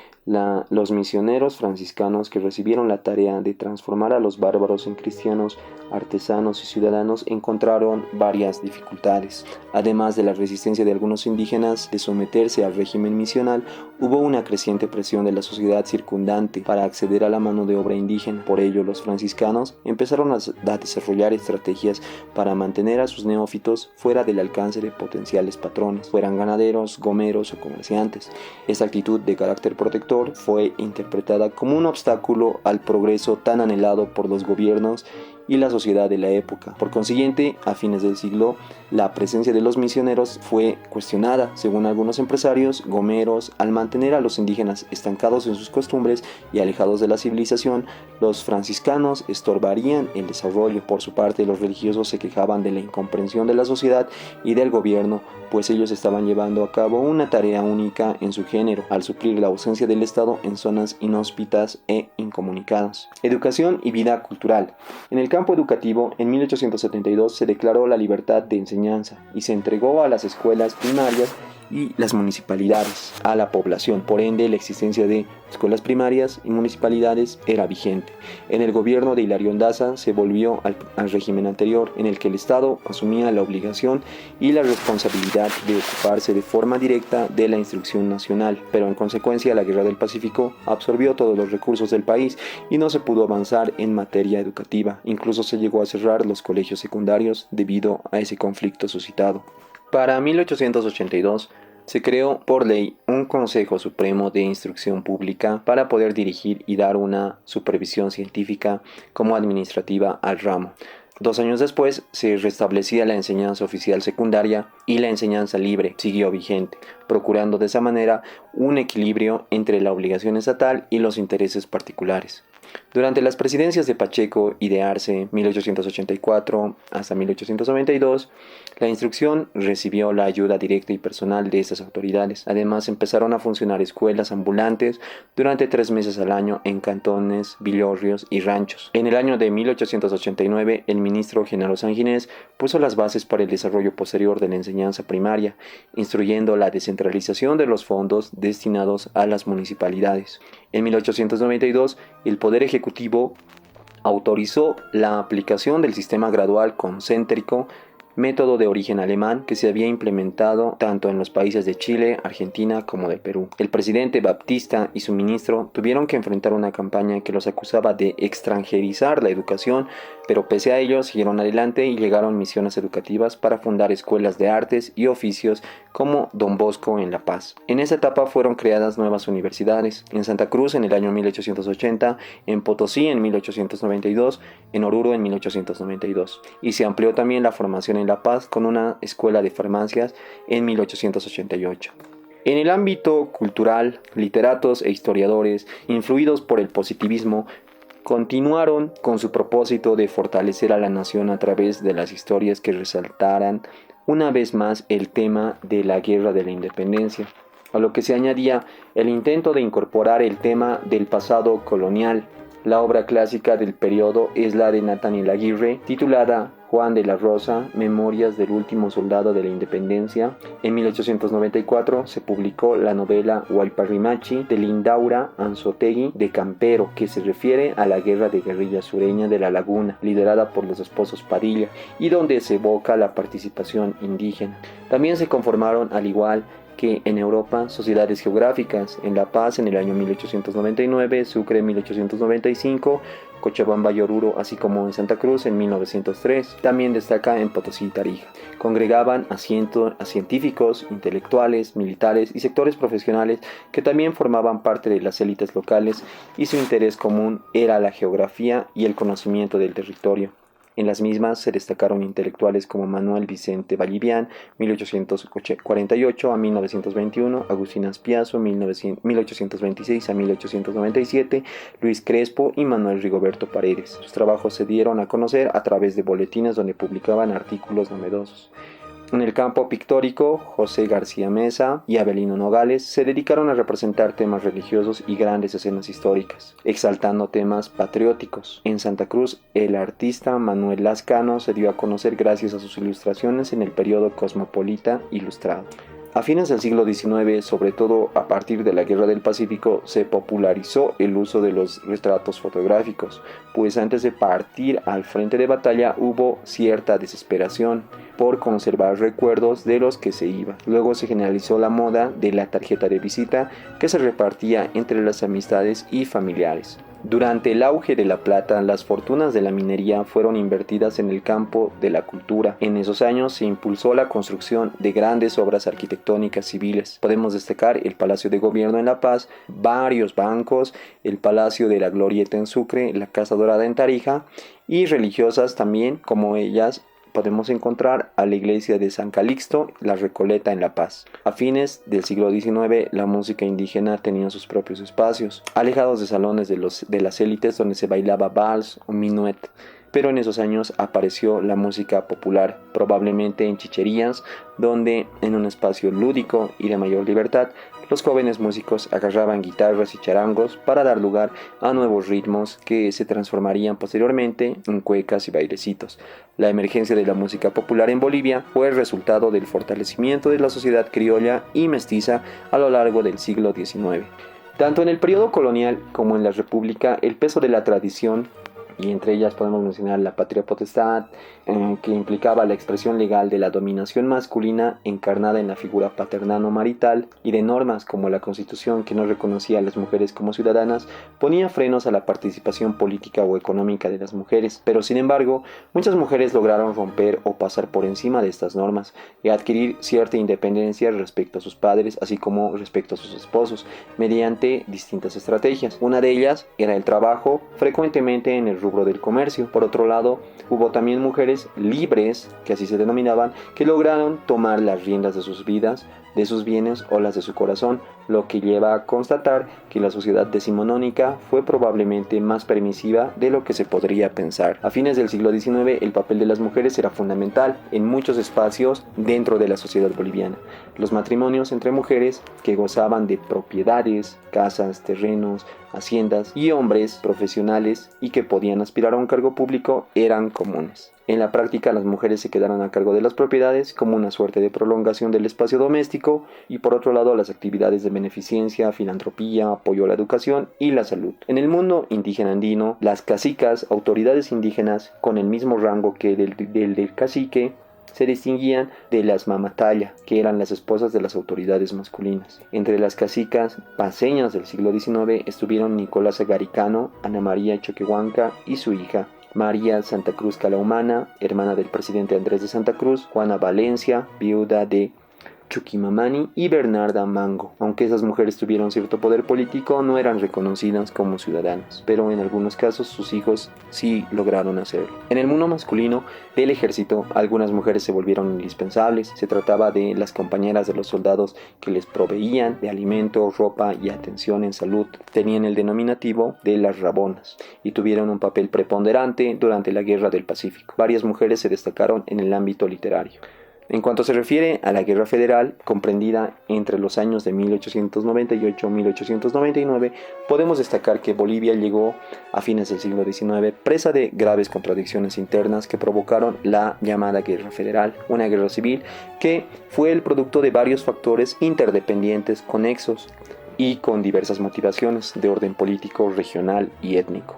los misioneros franciscanos que recibieron la tarea de transformar a los bárbaros en cristianos, artesanos y ciudadanos encontraron varias dificultades. Además de la resistencia de algunos indígenas de someterse al régimen misional, hubo una creciente presión de la sociedad circundante para acceder a la mano de obra indígena. Por ello, los franciscanos empezaron a desarrollar estrategias para mantener a sus neófitos fuera del alcance de potenciales patrones, fueran ganaderos, gomeros o comerciantes. Esta actitud de carácter protector fue interpretada como un obstáculo al progreso tan anhelado por los gobiernos y la sociedad de la época. Por consiguiente, a fines del siglo, la presencia de los misioneros fue cuestionada. Según algunos empresarios gomeros, al mantener a los indígenas estancados en sus costumbres y alejados de la civilización, los franciscanos estorbarían el desarrollo. Por su parte, los religiosos se quejaban de la incomprensión de la sociedad y del gobierno, pues ellos estaban llevando a cabo una tarea única en su género, al suplir la ausencia del Estado en zonas inhóspitas e incomunicadas. Educación y vida cultural. En el campo educativo, en 1872 se declaró la libertad de enseñanza y se entregó a las escuelas primarias y las municipalidades a la población. Por ende, la existencia de escuelas primarias y municipalidades era vigente. En el gobierno de Hilarión Daza se volvió al régimen anterior, en el que el Estado asumía la obligación y la responsabilidad de ocuparse de forma directa de la instrucción nacional, pero en consecuencia la Guerra del Pacífico absorbió todos los recursos del país y no se pudo avanzar en materia educativa. Incluso se llegó a cerrar los colegios secundarios debido a ese conflicto suscitado. Para 1882, Se creó por ley un Consejo Supremo de Instrucción Pública para poder dirigir y dar una supervisión científica como administrativa al ramo. 2 años después se restablecía la enseñanza oficial secundaria y la enseñanza libre siguió vigente, procurando de esa manera un equilibrio entre la obligación estatal y los intereses particulares. Durante las presidencias de Pacheco y de Arce, 1884 hasta 1892, la instrucción recibió la ayuda directa y personal de estas autoridades. Además, empezaron a funcionar escuelas ambulantes durante 3 meses al año en cantones, villorrios y ranchos. En el año de 1889, el ministro Genaro Sanguinés puso las bases para el desarrollo posterior de la enseñanza primaria, instruyendo la descentralización de los fondos destinados a las municipalidades. En 1892, el Poder Ejecutivo autorizó la aplicación del sistema gradual concéntrico, método de origen alemán que se había implementado tanto en los países de Chile, Argentina como de Perú. El presidente Baptista y su ministro tuvieron que enfrentar una campaña que los acusaba de extranjerizar la educación, pero pese a ello siguieron adelante y llegaron misiones educativas para fundar escuelas de artes y oficios como Don Bosco en La Paz. En esa etapa fueron creadas nuevas universidades, en Santa Cruz en el año 1880, en Potosí en 1892, en Oruro en 1892, y se amplió también la formación en La Paz con una escuela de farmacias en 1888. En el ámbito cultural, literatos e historiadores, influidos por el positivismo, continuaron con su propósito de fortalecer a la nación a través de las historias que resaltaran una vez más el tema de la Guerra de la Independencia, a lo que se añadía el intento de incorporar el tema del pasado colonial. La obra clásica del periodo es la de Nathaniel Aguirre, titulada Juan de la Rosa, Memorias del último soldado de la Independencia. En 1894 se publicó la novela Huayparrimachi de Lindaura Anzoátegui de Campero, que se refiere a la guerra de guerrilla sureña de la Laguna, liderada por los esposos Padilla, y donde se evoca la participación indígena. También se conformaron, al igual que en Europa, sociedades geográficas, en La Paz en el año 1899, Sucre en 1895, Cochabamba y Oruro, así como en Santa Cruz en 1903. También destaca en Potosí y Tarija. Congregaban a científicos, intelectuales, militares y sectores profesionales que también formaban parte de las élites locales, y su interés común era la geografía y el conocimiento del territorio. En las mismas se destacaron intelectuales como Manuel Vicente Vallivian, 1848 a 1921, Agustín Azpiazo, 1826 a 1897, Luis Crespo y Manuel Rigoberto Paredes. Sus trabajos se dieron a conocer a través de boletines donde publicaban artículos novedosos. En el campo pictórico, José García Mesa y Avelino Nogales se dedicaron a representar temas religiosos y grandes escenas históricas, exaltando temas patrióticos. En Santa Cruz, el artista Manuel Lascano se dio a conocer gracias a sus ilustraciones en el periodo cosmopolita ilustrado. A fines del siglo XIX, sobre todo a partir de la Guerra del Pacífico, se popularizó el uso de los retratos fotográficos, pues antes de partir al frente de batalla hubo cierta desesperación por conservar recuerdos de los que se iba. Luego se generalizó la moda de la tarjeta de visita que se repartía entre las amistades y familiares. Durante el auge de la plata, las fortunas de la minería fueron invertidas en el campo de la cultura. En esos años se impulsó la construcción de grandes obras arquitectónicas civiles. Podemos destacar el Palacio de Gobierno en La Paz, varios bancos, el Palacio de la Glorieta en Sucre, la Casa Dorada en Tarija, y religiosas también, como ellas podemos encontrar a la iglesia de San Calixto, la Recoleta en La Paz. A fines del siglo XIX, la música indígena tenía sus propios espacios, alejados de salones de las élites donde se bailaba vals o minuet. Pero en esos años apareció la música popular, probablemente en chicherías, donde en un espacio lúdico y de mayor libertad, los jóvenes músicos agarraban guitarras y charangos para dar lugar a nuevos ritmos que se transformarían posteriormente en cuecas y bailecitos. La emergencia de la música popular en Bolivia fue el resultado del fortalecimiento de la sociedad criolla y mestiza a lo largo del siglo XIX. Tanto en el periodo colonial como en la República, el peso de la tradición y entre ellas podemos mencionar la patria potestad, que implicaba la expresión legal de la dominación masculina encarnada en la figura paternano-marital, y de normas como la Constitución, que no reconocía a las mujeres como ciudadanas, ponía frenos a la participación política o económica de las mujeres. Pero sin embargo, muchas mujeres lograron romper o pasar por encima de estas normas y adquirir cierta independencia respecto a sus padres, así como respecto a sus esposos, mediante distintas estrategias. Una de ellas era el trabajo, frecuentemente en el rubro del comercio. Por otro lado, hubo también mujeres libres, que así se denominaban, que lograron tomar las riendas de sus vidas, de sus bienes o las de su corazón, lo que lleva a constatar que la sociedad decimonónica fue probablemente más permisiva de lo que se podría pensar. A fines del siglo XIX, el papel de las mujeres era fundamental en muchos espacios dentro de la sociedad boliviana. Los matrimonios entre mujeres que gozaban de propiedades, casas, terrenos, haciendas, y hombres profesionales y que podían aspirar a un cargo público eran comunes. En la práctica, las mujeres se quedaron a cargo de las propiedades como una suerte de prolongación del espacio doméstico, y por otro lado las actividades de beneficencia, filantropía, apoyo a la educación y la salud. En el mundo indígena andino, las cacicas, autoridades indígenas con el mismo rango que el del cacique, se distinguían de las mamatalla, que eran las esposas de las autoridades masculinas. Entre las cacicas paceñas del siglo XIX estuvieron Nicolasa Garicano, Ana María Choquehuanca y su hija María Santa Cruz Calahumana, hermana del presidente Andrés de Santa Cruz, Juana Valencia, viuda de Chuquimamani, y Bernarda Mango. Aunque esas mujeres tuvieron cierto poder político, no eran reconocidas como ciudadanas, pero en algunos casos sus hijos sí lograron hacerlo. En el mundo masculino del ejército, algunas mujeres se volvieron indispensables. Se trataba de las compañeras de los soldados que les proveían de alimento, ropa y atención en salud. Tenían el denominativo de las rabonas y tuvieron un papel preponderante durante la Guerra del Pacífico. Varias mujeres se destacaron en el ámbito literario. En cuanto se refiere a la Guerra Federal, comprendida entre los años de 1898 y 1899, podemos destacar que Bolivia llegó a fines del siglo XIX presa de graves contradicciones internas que provocaron la llamada Guerra Federal, una guerra civil que fue el producto de varios factores interdependientes, conexos y con diversas motivaciones de orden político, regional y étnico.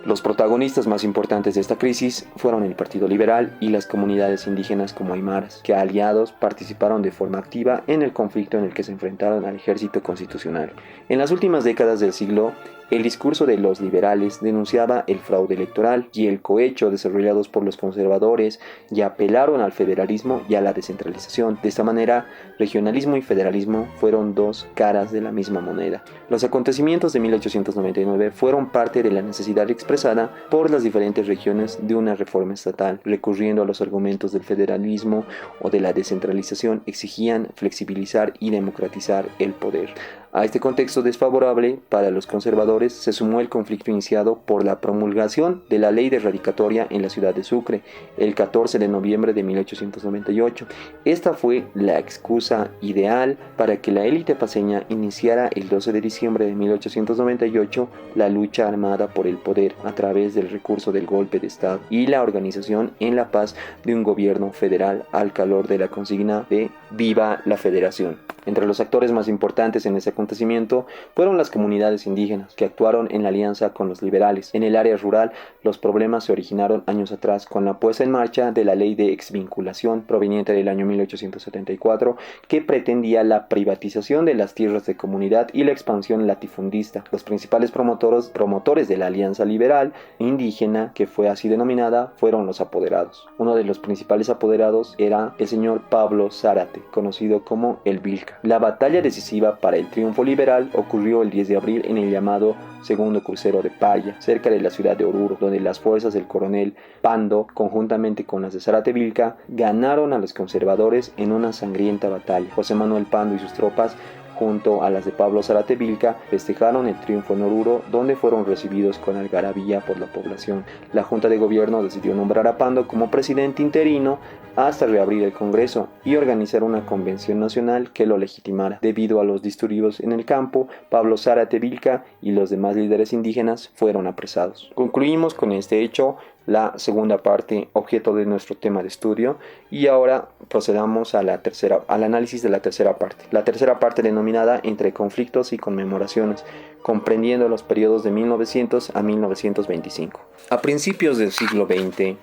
Los protagonistas más importantes de esta crisis fueron el Partido Liberal y las comunidades indígenas como aymaras, que aliados participaron de forma activa en el conflicto en el que se enfrentaron al ejército constitucional. En las últimas décadas del siglo, el discurso de los liberales denunciaba el fraude electoral y el cohecho desarrollados por los conservadores, y apelaron al federalismo y a la descentralización. De esta manera, regionalismo y federalismo fueron dos caras de la misma moneda. Los acontecimientos de 1899 fueron parte de la necesidad expresada por las diferentes regiones de una reforma estatal. Recurriendo a los argumentos del federalismo o de la descentralización, exigían flexibilizar y democratizar el poder. A este contexto desfavorable para los conservadores se sumó el conflicto iniciado por la promulgación de la ley de erradicatoria en la ciudad de Sucre el 14 de noviembre de 1898. Esta fue la excusa ideal para que la élite paceña iniciara el 12 de diciembre de 1898 la lucha armada por el poder a través del recurso del golpe de Estado y la organización en la paz de un gobierno federal al calor de la consigna de ¡Viva la Federación! Entre los actores más importantes en ese acontecimiento fueron las comunidades indígenas, que actuaron en alianza con los liberales. En el área rural, los problemas se originaron años atrás con la puesta en marcha de la ley de exvinculación proveniente del año 1874, que pretendía la privatización de las tierras de comunidad y la expansión latifundista. Los principales promotores de la alianza liberal indígena, que fue así denominada, fueron los apoderados. Uno de los principales apoderados era el señor Pablo Zárate, conocido como el Vilca. La batalla decisiva para el triunfo liberal ocurrió el 10 de abril en el llamado Segundo Crucero de Paya, cerca de la ciudad de Oruro, donde las fuerzas del coronel Pando, conjuntamente con las de Zárate Vilca, ganaron a los conservadores en una sangrienta batalla. José Manuel Pando y sus tropas, junto a las de Pablo Zárate Vilca, festejaron el triunfo en Oruro, donde fueron recibidos con algarabía por la población. La Junta de Gobierno decidió nombrar a Pando como presidente interino hasta reabrir el Congreso y organizar una convención nacional que lo legitimara. Debido a los disturbios en el campo, Pablo Zárate Vilca y los demás líderes indígenas fueron apresados. Concluimos con este hecho la segunda parte, objeto de nuestro tema de estudio, y ahora procedamos al análisis de la tercera parte. La tercera parte denominada Entre conflictos y conmemoraciones, comprendiendo los periodos de 1900 a 1925. A principios del siglo XX,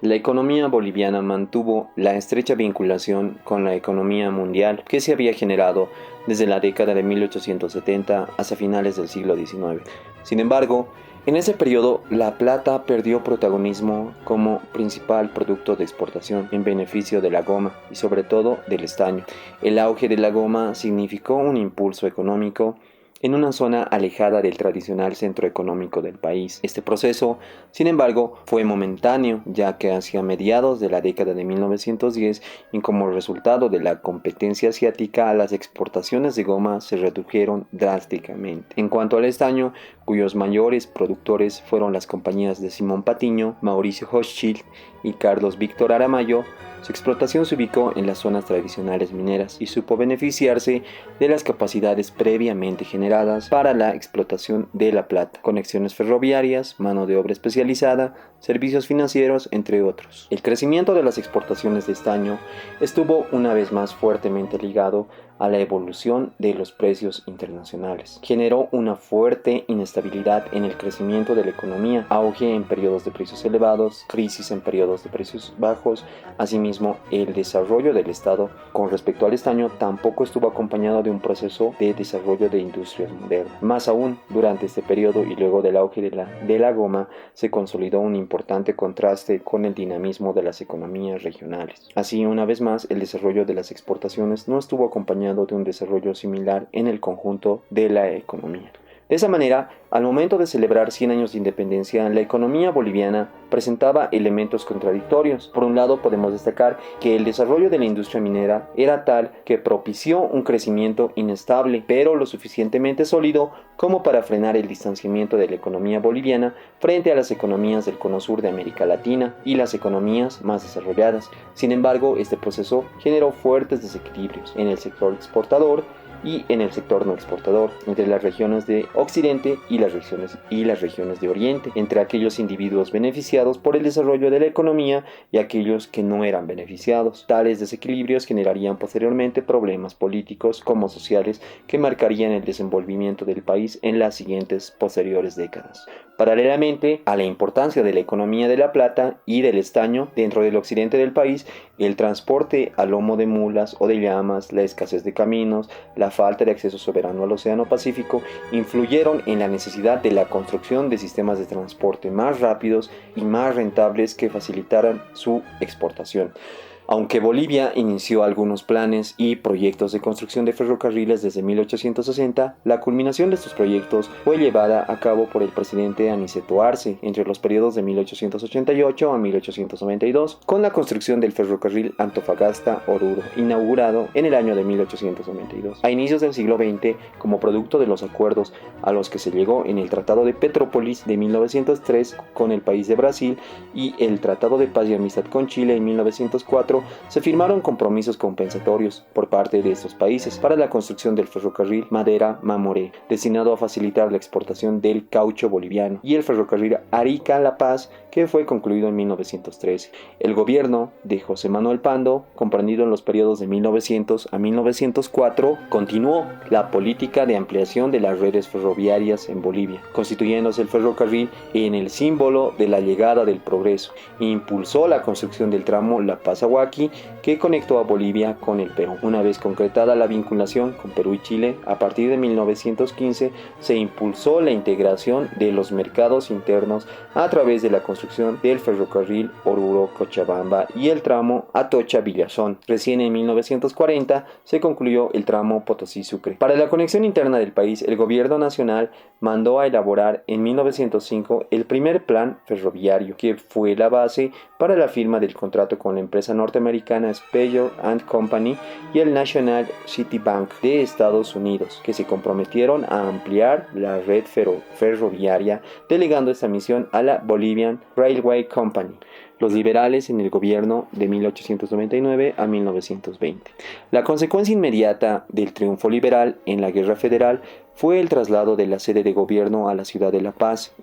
la economía boliviana mantuvo la estrecha vinculación con la economía mundial que se había generado desde la década de 1870 hasta finales del siglo XIX. Sin embargo, en ese periodo, la plata perdió protagonismo como principal producto de exportación en beneficio de la goma y sobre todo del estaño. El auge de la goma significó un impulso económico en una zona alejada del tradicional centro económico del país. Este proceso, sin embargo, fue momentáneo, ya que hacia mediados de la década de 1910, y como resultado de la competencia asiática, las exportaciones de goma se redujeron drásticamente. En cuanto al estaño, cuyos mayores productores fueron las compañías de Simón Patiño, Mauricio Hochschild y Carlos Víctor Aramayo, su explotación se ubicó en las zonas tradicionales mineras y supo beneficiarse de las capacidades previamente generadas para la explotación de la plata, conexiones ferroviarias, mano de obra especializada, servicios financieros, entre otros. El crecimiento de las exportaciones de estaño estuvo una vez más fuertemente ligado a la evolución de los precios internacionales. Generó una fuerte inestabilidad en el crecimiento de la economía, auge en periodos de precios elevados, crisis en periodos de precios bajos. Asimismo, el desarrollo del Estado con respecto al estaño tampoco estuvo acompañado de un proceso de desarrollo de industrias modernas. Más aún, durante este periodo y luego del auge de la goma, se consolidó un importante contraste con el dinamismo de las economías regionales. Así, una vez más, el desarrollo de las exportaciones no estuvo acompañado de un desarrollo similar en el conjunto de la economía. De esa manera, al momento de celebrar 100 años de independencia, la economía boliviana presentaba elementos contradictorios. Por un lado, podemos destacar que el desarrollo de la industria minera era tal que propició un crecimiento inestable, pero lo suficientemente sólido como para frenar el distanciamiento de la economía boliviana frente a las economías del cono sur de América Latina y las economías más desarrolladas. Sin embargo, este proceso generó fuertes desequilibrios en el sector exportador y en el sector no exportador, entre las regiones de Occidente y las regiones de Oriente, entre aquellos individuos beneficiados por el desarrollo de la economía y aquellos que no eran beneficiados. Tales desequilibrios generarían posteriormente problemas políticos como sociales que marcarían el desenvolvimiento del país en las siguientes posteriores décadas. Paralelamente a la importancia de la economía de la plata y del estaño dentro del occidente del país, el transporte a lomo de mulas o de llamas, la escasez de caminos, la falta de acceso soberano al Océano Pacífico influyeron en la necesidad de la construcción de sistemas de transporte más rápidos y más rentables que facilitaran su exportación. Aunque Bolivia inició algunos planes y proyectos de construcción de ferrocarriles desde 1860, la culminación de estos proyectos fue llevada a cabo por el presidente Aniceto Arce entre los periodos de 1888 a 1892, con la construcción del ferrocarril Antofagasta-Oruro, inaugurado en el año de 1892. A inicios del siglo XX, como producto de los acuerdos a los que se llegó en el Tratado de Petrópolis de 1903 con el país de Brasil y el Tratado de Paz y Amistad con Chile en 1904, se firmaron compromisos compensatorios por parte de estos países para la construcción del ferrocarril Madera-Mamoré, destinado a facilitar la exportación del caucho boliviano, y el ferrocarril Arica-La Paz, que fue concluido en 1913. El gobierno de José Manuel Pando, comprendido en los periodos de 1900 a 1904, continuó la política de ampliación de las redes ferroviarias en Bolivia, constituyéndose el ferrocarril en el símbolo de la llegada del progreso, e impulsó la construcción del tramo La Paz-Huaki, que conectó a Bolivia con el Perú. Una vez concretada la vinculación con Perú y Chile, a partir de 1915 se impulsó la integración de los mercados internos a través de la construcción del ferrocarril Oruro-Cochabamba y el tramo Atocha-Villazón. Recién en 1940 se concluyó el tramo Potosí-Sucre. Para la conexión interna del país, el gobierno nacional mandó a elaborar en 1905 el primer plan ferroviario, que fue la base para la firma del contrato con la empresa norteamericana Speyer & Company y el National City Bank de Estados Unidos, que se comprometieron a ampliar la red ferroviaria, delegando esta misión a la Bolivian Railway Company. los liberales en el gobierno de 1899 a 1920. La consecuencia inmediata del triunfo liberal en la Guerra Federal fue el traslado de la sede de gobierno a la ciudad de La Paz,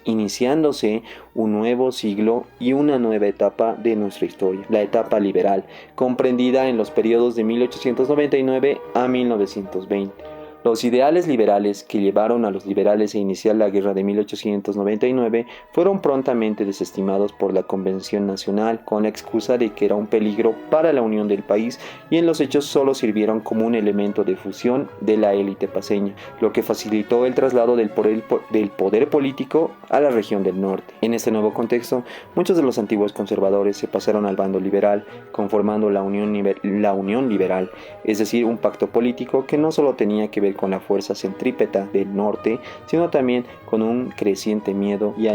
iniciándose un nuevo siglo y una nueva etapa de nuestra historia, la etapa liberal, comprendida en los periodos de 1899 a 1920. Los ideales liberales que llevaron a los liberales a iniciar la guerra de 1899 fueron prontamente desestimados por la Convención Nacional con la excusa de que era un peligro para la unión del país y en los hechos solo sirvieron como un elemento de fusión de la élite paceña, lo que facilitó el traslado del poder político a la región del norte. En este nuevo contexto, muchos de los antiguos conservadores se pasaron al bando liberal, conformando la Unión Liberal, es decir, un pacto político que no solo tenía que ver con la fuerza centrípeta del norte, sino también con un creciente miedo y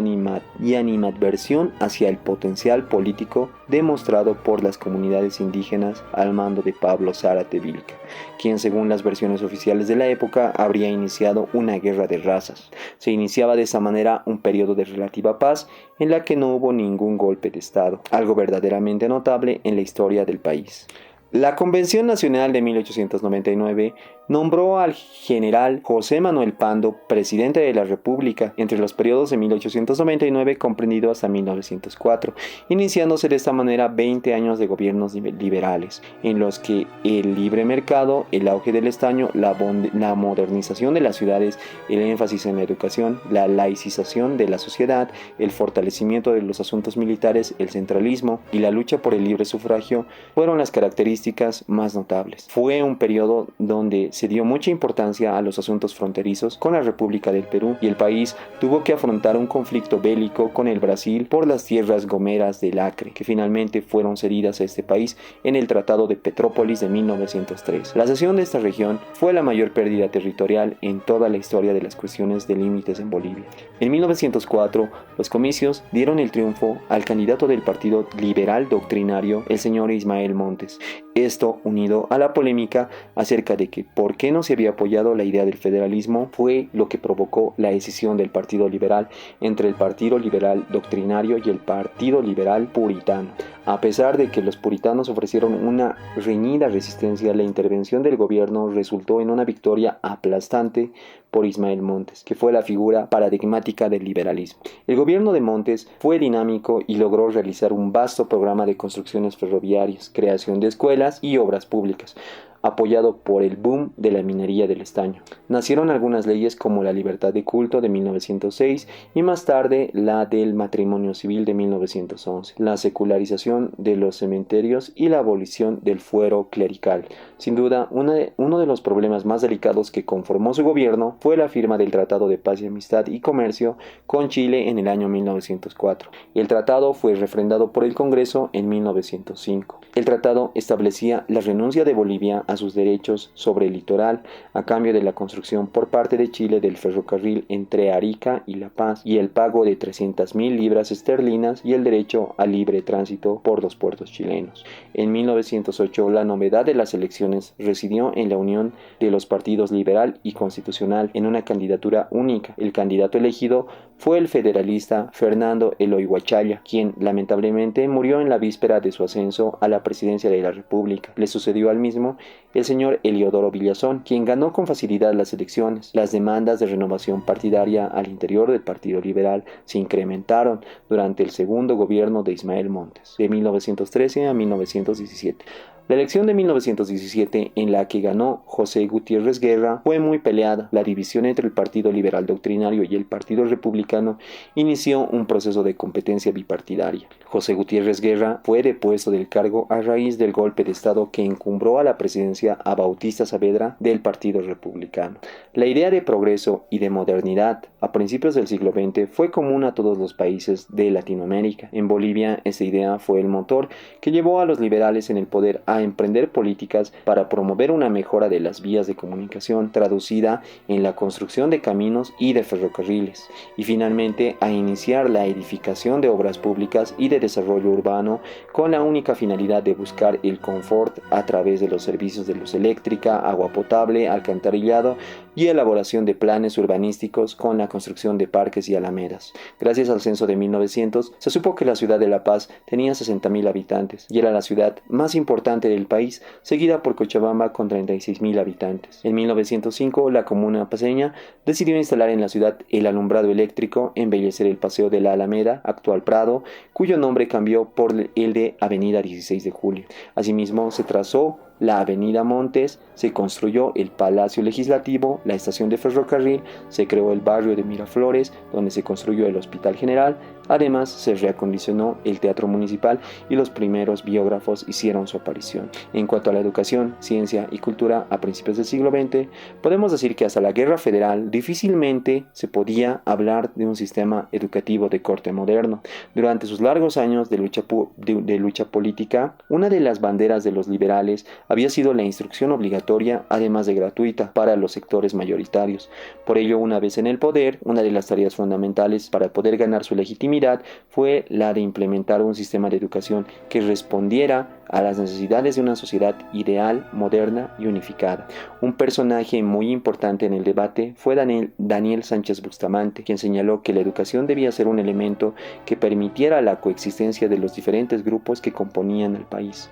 animadversión hacia el potencial político demostrado por las comunidades indígenas al mando de Pablo Zárate Vilca, quien según las versiones oficiales de la época habría iniciado una guerra de razas. Se iniciaba de esa manera un periodo de relativa paz en la que no hubo ningún golpe de Estado, algo verdaderamente notable en la historia del país. La Convención Nacional de 1899 nombró al general José Manuel Pando presidente de la República entre los periodos de 1899 comprendido hasta 1904, iniciándose de esta manera 20 años de gobiernos liberales, en los que el libre mercado, el auge del estaño, la modernización de las ciudades, el énfasis en la educación, la laicización de la sociedad, el fortalecimiento de los asuntos militares, el centralismo y la lucha por el libre sufragio fueron las características más notables. Fue un periodo donde se dio mucha importancia a los asuntos fronterizos con la República del Perú y el país tuvo que afrontar un conflicto bélico con el Brasil por las tierras gomeras del Acre, que finalmente fueron cedidas a este país en el Tratado de Petrópolis de 1903. La cesión de esta región fue la mayor pérdida territorial en toda la historia de las cuestiones de límites en Bolivia. En 1904, los comicios dieron el triunfo al candidato del Partido Liberal Doctrinario, el señor Ismael Montes. Esto, unido a la polémica acerca de que por qué no se había apoyado la idea del federalismo, fue lo que provocó la decisión del Partido Liberal entre el Partido Liberal Doctrinario y el Partido Liberal Puritano. A pesar de que los puritanos ofrecieron una reñida resistencia, la intervención del gobierno resultó en una victoria aplastante por Ismael Montes, que fue la figura paradigmática del liberalismo. El gobierno de Montes fue dinámico y logró realizar un vasto programa de construcciones ferroviarias, creación de escuelas y obras públicas, apoyado por el boom de la minería del estaño. Nacieron algunas leyes como la libertad de culto de 1906 y más tarde la del matrimonio civil de 1911, la secularización de los cementerios y la abolición del fuero clerical. Sin duda, uno de los problemas más delicados que conformó su gobierno fue la firma del Tratado de Paz y Amistad y Comercio con Chile en el año 1904. El tratado fue refrendado por el Congreso en 1905. El tratado establecía la renuncia de Bolivia a sus derechos sobre el litoral a cambio de la construcción por parte de Chile del ferrocarril entre Arica y La Paz y el pago de 300.000 libras esterlinas y el derecho a libre tránsito por los puertos chilenos. En 1908 la novedad de las elecciones residió en la unión de los partidos liberal y constitucional en una candidatura única. El candidato elegido fue el federalista Fernando Eloy Huachalla, quien lamentablemente murió en la víspera de su ascenso a la presidencia de la República. Le sucedió al mismo el señor Eliodoro Villazón, quien ganó con facilidad las elecciones. Las demandas de renovación partidaria al interior del Partido Liberal se incrementaron durante el segundo gobierno de Ismael Montes, de 1913 a 1917. La elección de 1917, en la que ganó José Gutiérrez Guerra, fue muy peleada. La división entre el Partido Liberal Doctrinario y el Partido Republicano inició un proceso de competencia bipartidaria. José Gutiérrez Guerra fue depuesto del cargo a raíz del golpe de Estado que encumbró a la presidencia a Bautista Saavedra del Partido Republicano. La idea de progreso y de modernidad a principios del siglo XX fue común a todos los países de Latinoamérica. En Bolivia, esta idea fue el motor que llevó a los liberales en el poder a emprender políticas para promover una mejora de las vías de comunicación, traducida en la construcción de caminos y de ferrocarriles, y finalmente a iniciar la edificación de obras públicas y de desarrollo urbano con la única finalidad de buscar el confort a través de los servicios de luz eléctrica, agua potable, alcantarillado, y elaboración de planes urbanísticos con la construcción de parques y alamedas. Gracias al censo de 1900, se supo que la ciudad de La Paz tenía 60.000 habitantes y era la ciudad más importante del país, seguida por Cochabamba con 36.000 habitantes. En 1905, la comuna paceña decidió instalar en la ciudad el alumbrado eléctrico, embellecer el paseo de la Alameda, actual Prado, cuyo nombre cambió por el de Avenida 16 de Julio. Asimismo, se trazó la Avenida Montes, se construyó el Palacio Legislativo, la estación de ferrocarril, se creó el barrio de Miraflores, donde se construyó el Hospital General. Además, se reacondicionó el Teatro Municipal y los primeros biógrafos hicieron su aparición. En cuanto a la educación, ciencia y cultura a principios del siglo XX, podemos decir que hasta la Guerra Federal difícilmente se podía hablar de un sistema educativo de corte moderno. Durante sus largos años de lucha política, una de las banderas de los liberales había sido la instrucción obligatoria, además de gratuita, para los sectores mayoritarios. Por ello, una vez en el poder, una de las tareas fundamentales para poder ganar su legitimidad fue la de implementar un sistema de educación que respondiera a las necesidades de una sociedad ideal, moderna y unificada. Un personaje muy importante en el debate fue Daniel Sánchez Bustamante, quien señaló que la educación debía ser un elemento que permitiera la coexistencia de los diferentes grupos que componían el país.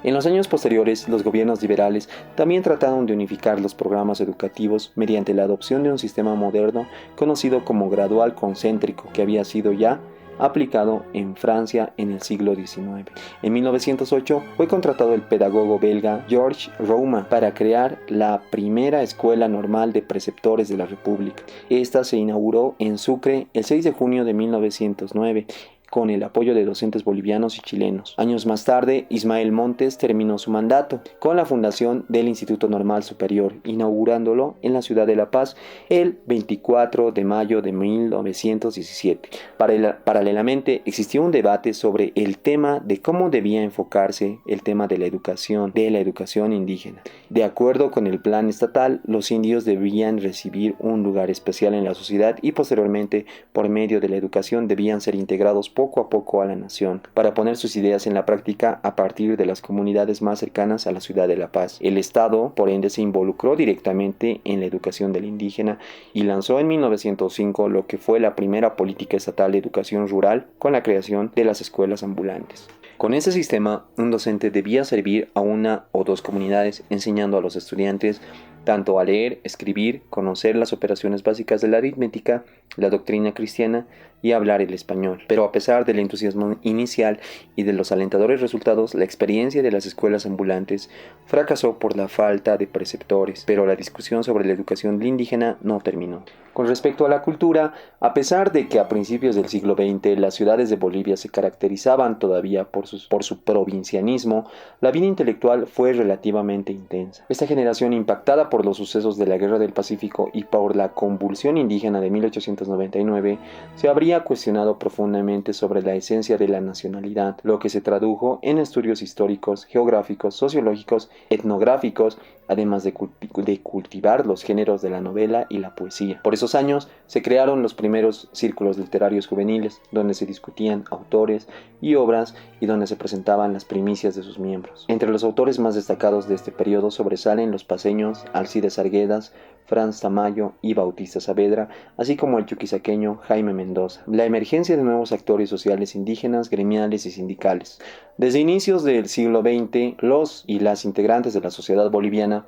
En los años posteriores, los gobiernos liberales también trataron de unificar los programas educativos mediante la adopción de un sistema moderno conocido como gradual concéntrico, que había sido ya aplicado en Francia en el siglo XIX. En 1908 fue contratado el pedagogo belga Georges Rouma para crear la primera escuela normal de preceptores de la República. Esta se inauguró en Sucre el 6 de junio de 1909 con el apoyo de docentes bolivianos y chilenos. Años más tarde, Ismael Montes terminó su mandato con la fundación del Instituto Normal Superior, inaugurándolo en la ciudad de La Paz el 24 de mayo de 1917. Paralelamente, existió un debate sobre el tema de cómo debía enfocarse el tema de la educación indígena. De acuerdo con el plan estatal, los indios debían recibir un lugar especial en la sociedad y posteriormente, por medio de la educación, debían ser integrados poco a poco a la nación, para poner sus ideas en la práctica a partir de las comunidades más cercanas a la ciudad de La Paz. El Estado, por ende, se involucró directamente en la educación del indígena y lanzó en 1905 lo que fue la primera política estatal de educación rural con la creación de las escuelas ambulantes. Con ese sistema, un docente debía servir a una o dos comunidades enseñando a los estudiantes tanto a leer, escribir, conocer las operaciones básicas de la aritmética, la doctrina cristiana y hablar el español. Pero a pesar del entusiasmo inicial y de los alentadores resultados, la experiencia de las escuelas ambulantes fracasó por la falta de preceptores, pero la discusión sobre la educación indígena no terminó. Con respecto a la cultura, a pesar de que a principios del siglo XX las ciudades de Bolivia se caracterizaban todavía por su provincianismo, la vida intelectual fue relativamente intensa. Esta generación, impactada por los sucesos de la Guerra del Pacífico y por la convulsión indígena de 1899, se habría cuestionado profundamente sobre la esencia de la nacionalidad, lo que se tradujo en estudios históricos, geográficos, sociológicos, etnográficos, además de cultivar los géneros de la novela y la poesía. Por esos años se crearon los primeros círculos literarios juveniles, donde se discutían autores y obras y donde se presentaban las primicias de sus miembros. Entre los autores más destacados de este periodo sobresalen los paceños Alcides Arguedas, Franz Tamayo y Bautista Saavedra, así como el chuquisaqueño Jaime Mendoza. La emergencia de nuevos actores sociales indígenas, gremiales y sindicales. Desde inicios del siglo XX, los y las integrantes de la sociedad boliviana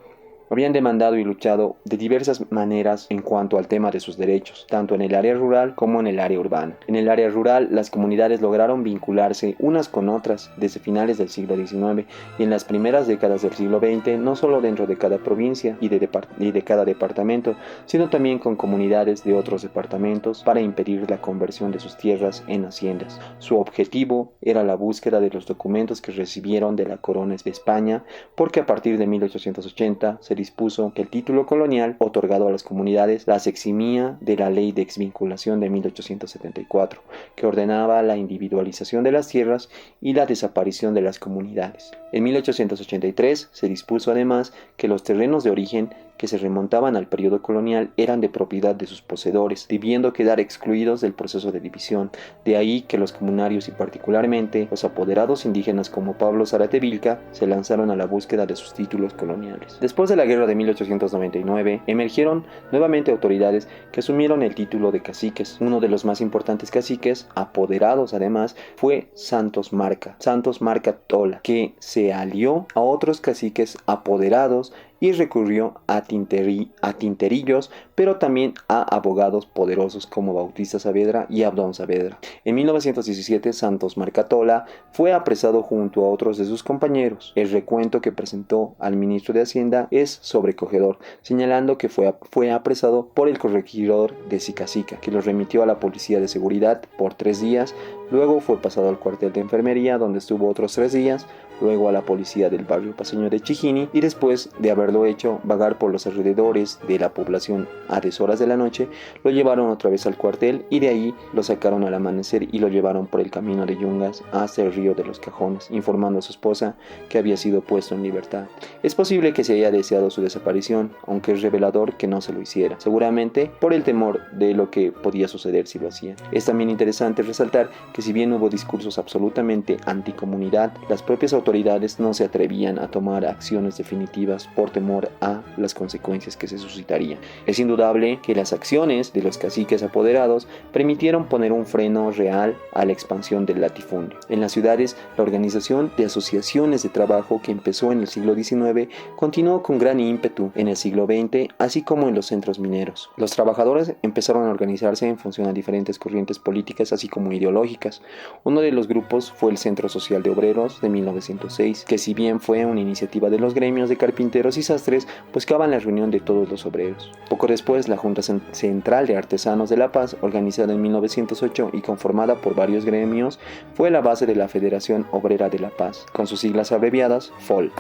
habían demandado y luchado de diversas maneras en cuanto al tema de sus derechos, tanto en el área rural como en el área urbana. En el área rural, las comunidades lograron vincularse unas con otras desde finales del siglo XIX y en las primeras décadas del siglo XX, no solo dentro de cada provincia y de cada departamento, sino también con comunidades de otros departamentos para impedir la conversión de sus tierras en haciendas. Su objetivo era la búsqueda de los documentos que recibieron de la corona de España, porque a partir de 1880 se dispuso que el título colonial otorgado a las comunidades las eximía de la ley de exvinculación de 1874, que ordenaba la individualización de las tierras y la desaparición de las comunidades. En 1883 se dispuso además que los terrenos de origen que se remontaban al periodo colonial eran de propiedad de sus poseedores, debiendo quedar excluidos del proceso de división. De ahí que los comunarios y particularmente los apoderados indígenas como Pablo Zárate-Vilca se lanzaron a la búsqueda de sus títulos coloniales. Después de la guerra de 1899, emergieron nuevamente autoridades que asumieron el título de caciques. Uno de los más importantes caciques, apoderados además, fue Santos Marca Tola, que se alió a otros caciques apoderados y recurrió a tinterillos, pero también a abogados poderosos como Bautista Saavedra y Abdón Saavedra. En 1917, Santos Marca Tola fue apresado junto a otros de sus compañeros. El recuento que presentó al ministro de Hacienda es sobrecogedor, señalando que fue apresado por el corregidor de Sicacica, que lo remitió a la policía de seguridad por 3 días, luego fue pasado al cuartel de enfermería, donde estuvo otros 3 días, luego a la policía del barrio paseño de Chijini, y después de haberlo hecho vagar por los alrededores de la población a deshoras de la noche, lo llevaron otra vez al cuartel y de ahí lo sacaron al amanecer y lo llevaron por el camino de Yungas hasta el río de los Cajones, informando a su esposa que había sido puesto en libertad. Es posible que se haya deseado su desaparición, aunque es revelador que no se lo hiciera, seguramente por el temor de lo que podía suceder si lo hacían. Es también interesante resaltar que si bien hubo discursos absolutamente anticomunidad, las propias autoridades no se atrevían a tomar acciones definitivas por temor a las consecuencias que se suscitarían. Es indudable que las acciones de los caciques apoderados permitieron poner un freno real a la expansión del latifundio. En las ciudades, la organización de asociaciones de trabajo que empezó en el siglo XIX continuó con gran ímpetu en el siglo XX, así como en los centros mineros. Los trabajadores empezaron a organizarse en función a diferentes corrientes políticas, así como ideológicas. Uno de los grupos fue el Centro Social de Obreros de 1906, que si bien fue una iniciativa de los gremios de carpinteros y sastres, buscaban la reunión de todos los obreros. Poco después, la Junta Central de Artesanos de La Paz, organizada en 1908 y conformada por varios gremios, fue la base de la Federación Obrera de La Paz, con sus siglas abreviadas FOL.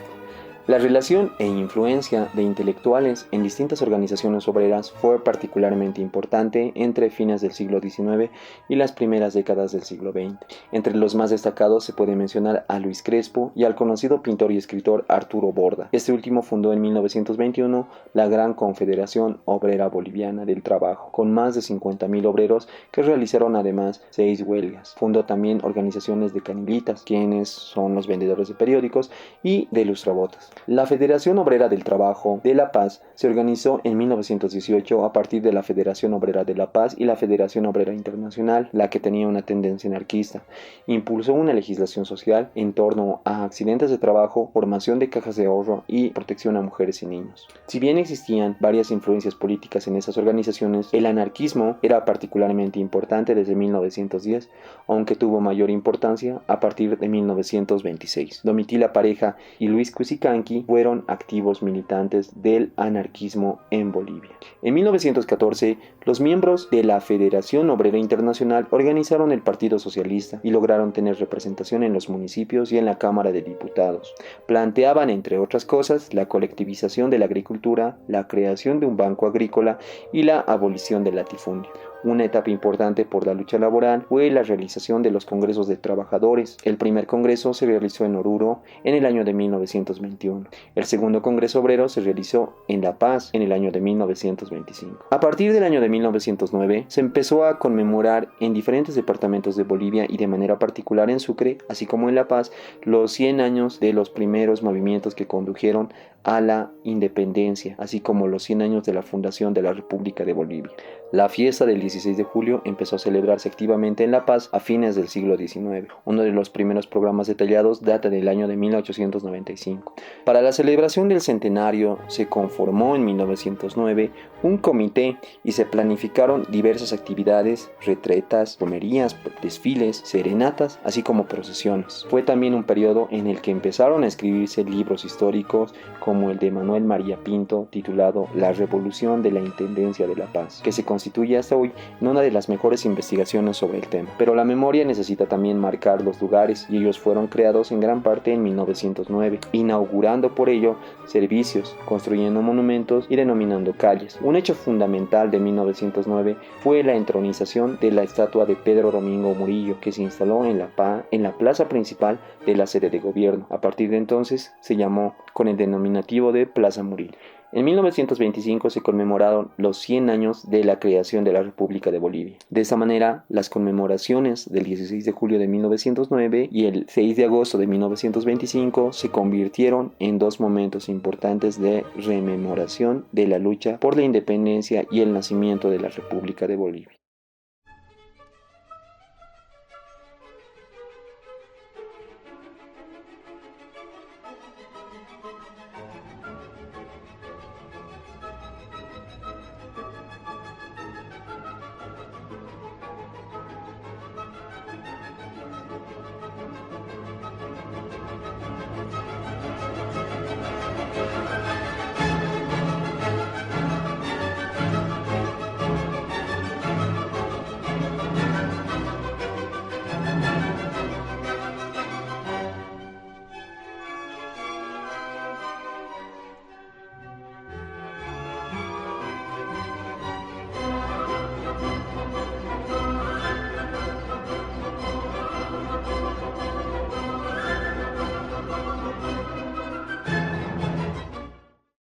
La relación e influencia de intelectuales en distintas organizaciones obreras fue particularmente importante entre fines del siglo XIX y las primeras décadas del siglo XX. Entre los más destacados se puede mencionar a Luis Crespo y al conocido pintor y escritor Arturo Borda. Este último fundó en 1921 la Gran Confederación Obrera Boliviana del Trabajo, con más de 50.000 obreros que realizaron además 6 huelgas. Fundó también organizaciones de canilitas, quienes son los vendedores de periódicos, y de lustrabotas. La Federación Obrera del Trabajo de La Paz se organizó en 1918 a partir de la Federación Obrera de La Paz y la Federación Obrera Internacional, la que tenía una tendencia anarquista. Impulsó una legislación social en torno a accidentes de trabajo, formación de cajas de ahorro y protección a mujeres y niños. Si bien existían varias influencias políticas en esas organizaciones, el anarquismo era particularmente importante desde 1910, aunque tuvo mayor importancia a partir de 1926. Domitila Pareja y Luis Cusicanqui fueron activos militantes del anarquismo en Bolivia. En 1914, los miembros de la Federación Obrera Internacional organizaron el Partido Socialista y lograron tener representación en los municipios y en la Cámara de Diputados. Planteaban, entre otras cosas, la colectivización de la agricultura, la creación de un banco agrícola y la abolición del latifundio. Una etapa importante por la lucha laboral fue la realización de los congresos de trabajadores. El primer congreso se realizó en Oruro en el año de 1921. El segundo congreso obrero se realizó en La Paz en el año de 1925. A partir del año de 1909 se empezó a conmemorar en diferentes departamentos de Bolivia y de manera particular en Sucre, así como en La Paz, los 100 años de los primeros movimientos que condujeron a la independencia, así como los 100 años de la fundación de la República de Bolivia. La fiesta del 16 de julio empezó a celebrarse activamente en La Paz a fines del siglo XIX. Uno de los primeros programas detallados data del año de 1895. Para la celebración del centenario se conformó en 1909 un comité y se planificaron diversas actividades, retretas, romerías, desfiles, serenatas, así como procesiones. Fue también un periodo en el que empezaron a escribirse libros históricos como el de Manuel María Pinto, titulado La Revolución de la Intendencia de La Paz, que se constituye hasta hoy en una de las mejores investigaciones sobre el tema. Pero la memoria necesita también marcar los lugares, y ellos fueron creados en gran parte en 1909, inaugurando por ello servicios, construyendo monumentos y denominando calles. Un hecho fundamental de 1909 fue la entronización de la estatua de Pedro Domingo Murillo, que se instaló en la plaza principal de la sede de gobierno. A partir de entonces se llamó con el denominativo de Plaza Murillo. En 1925 se conmemoraron los 100 años de la creación de la República de Bolivia. De esta manera, las conmemoraciones del 16 de julio de 1909 y el 6 de agosto de 1925 se convirtieron en dos momentos importantes de rememoración de la lucha por la independencia y el nacimiento de la República de Bolivia.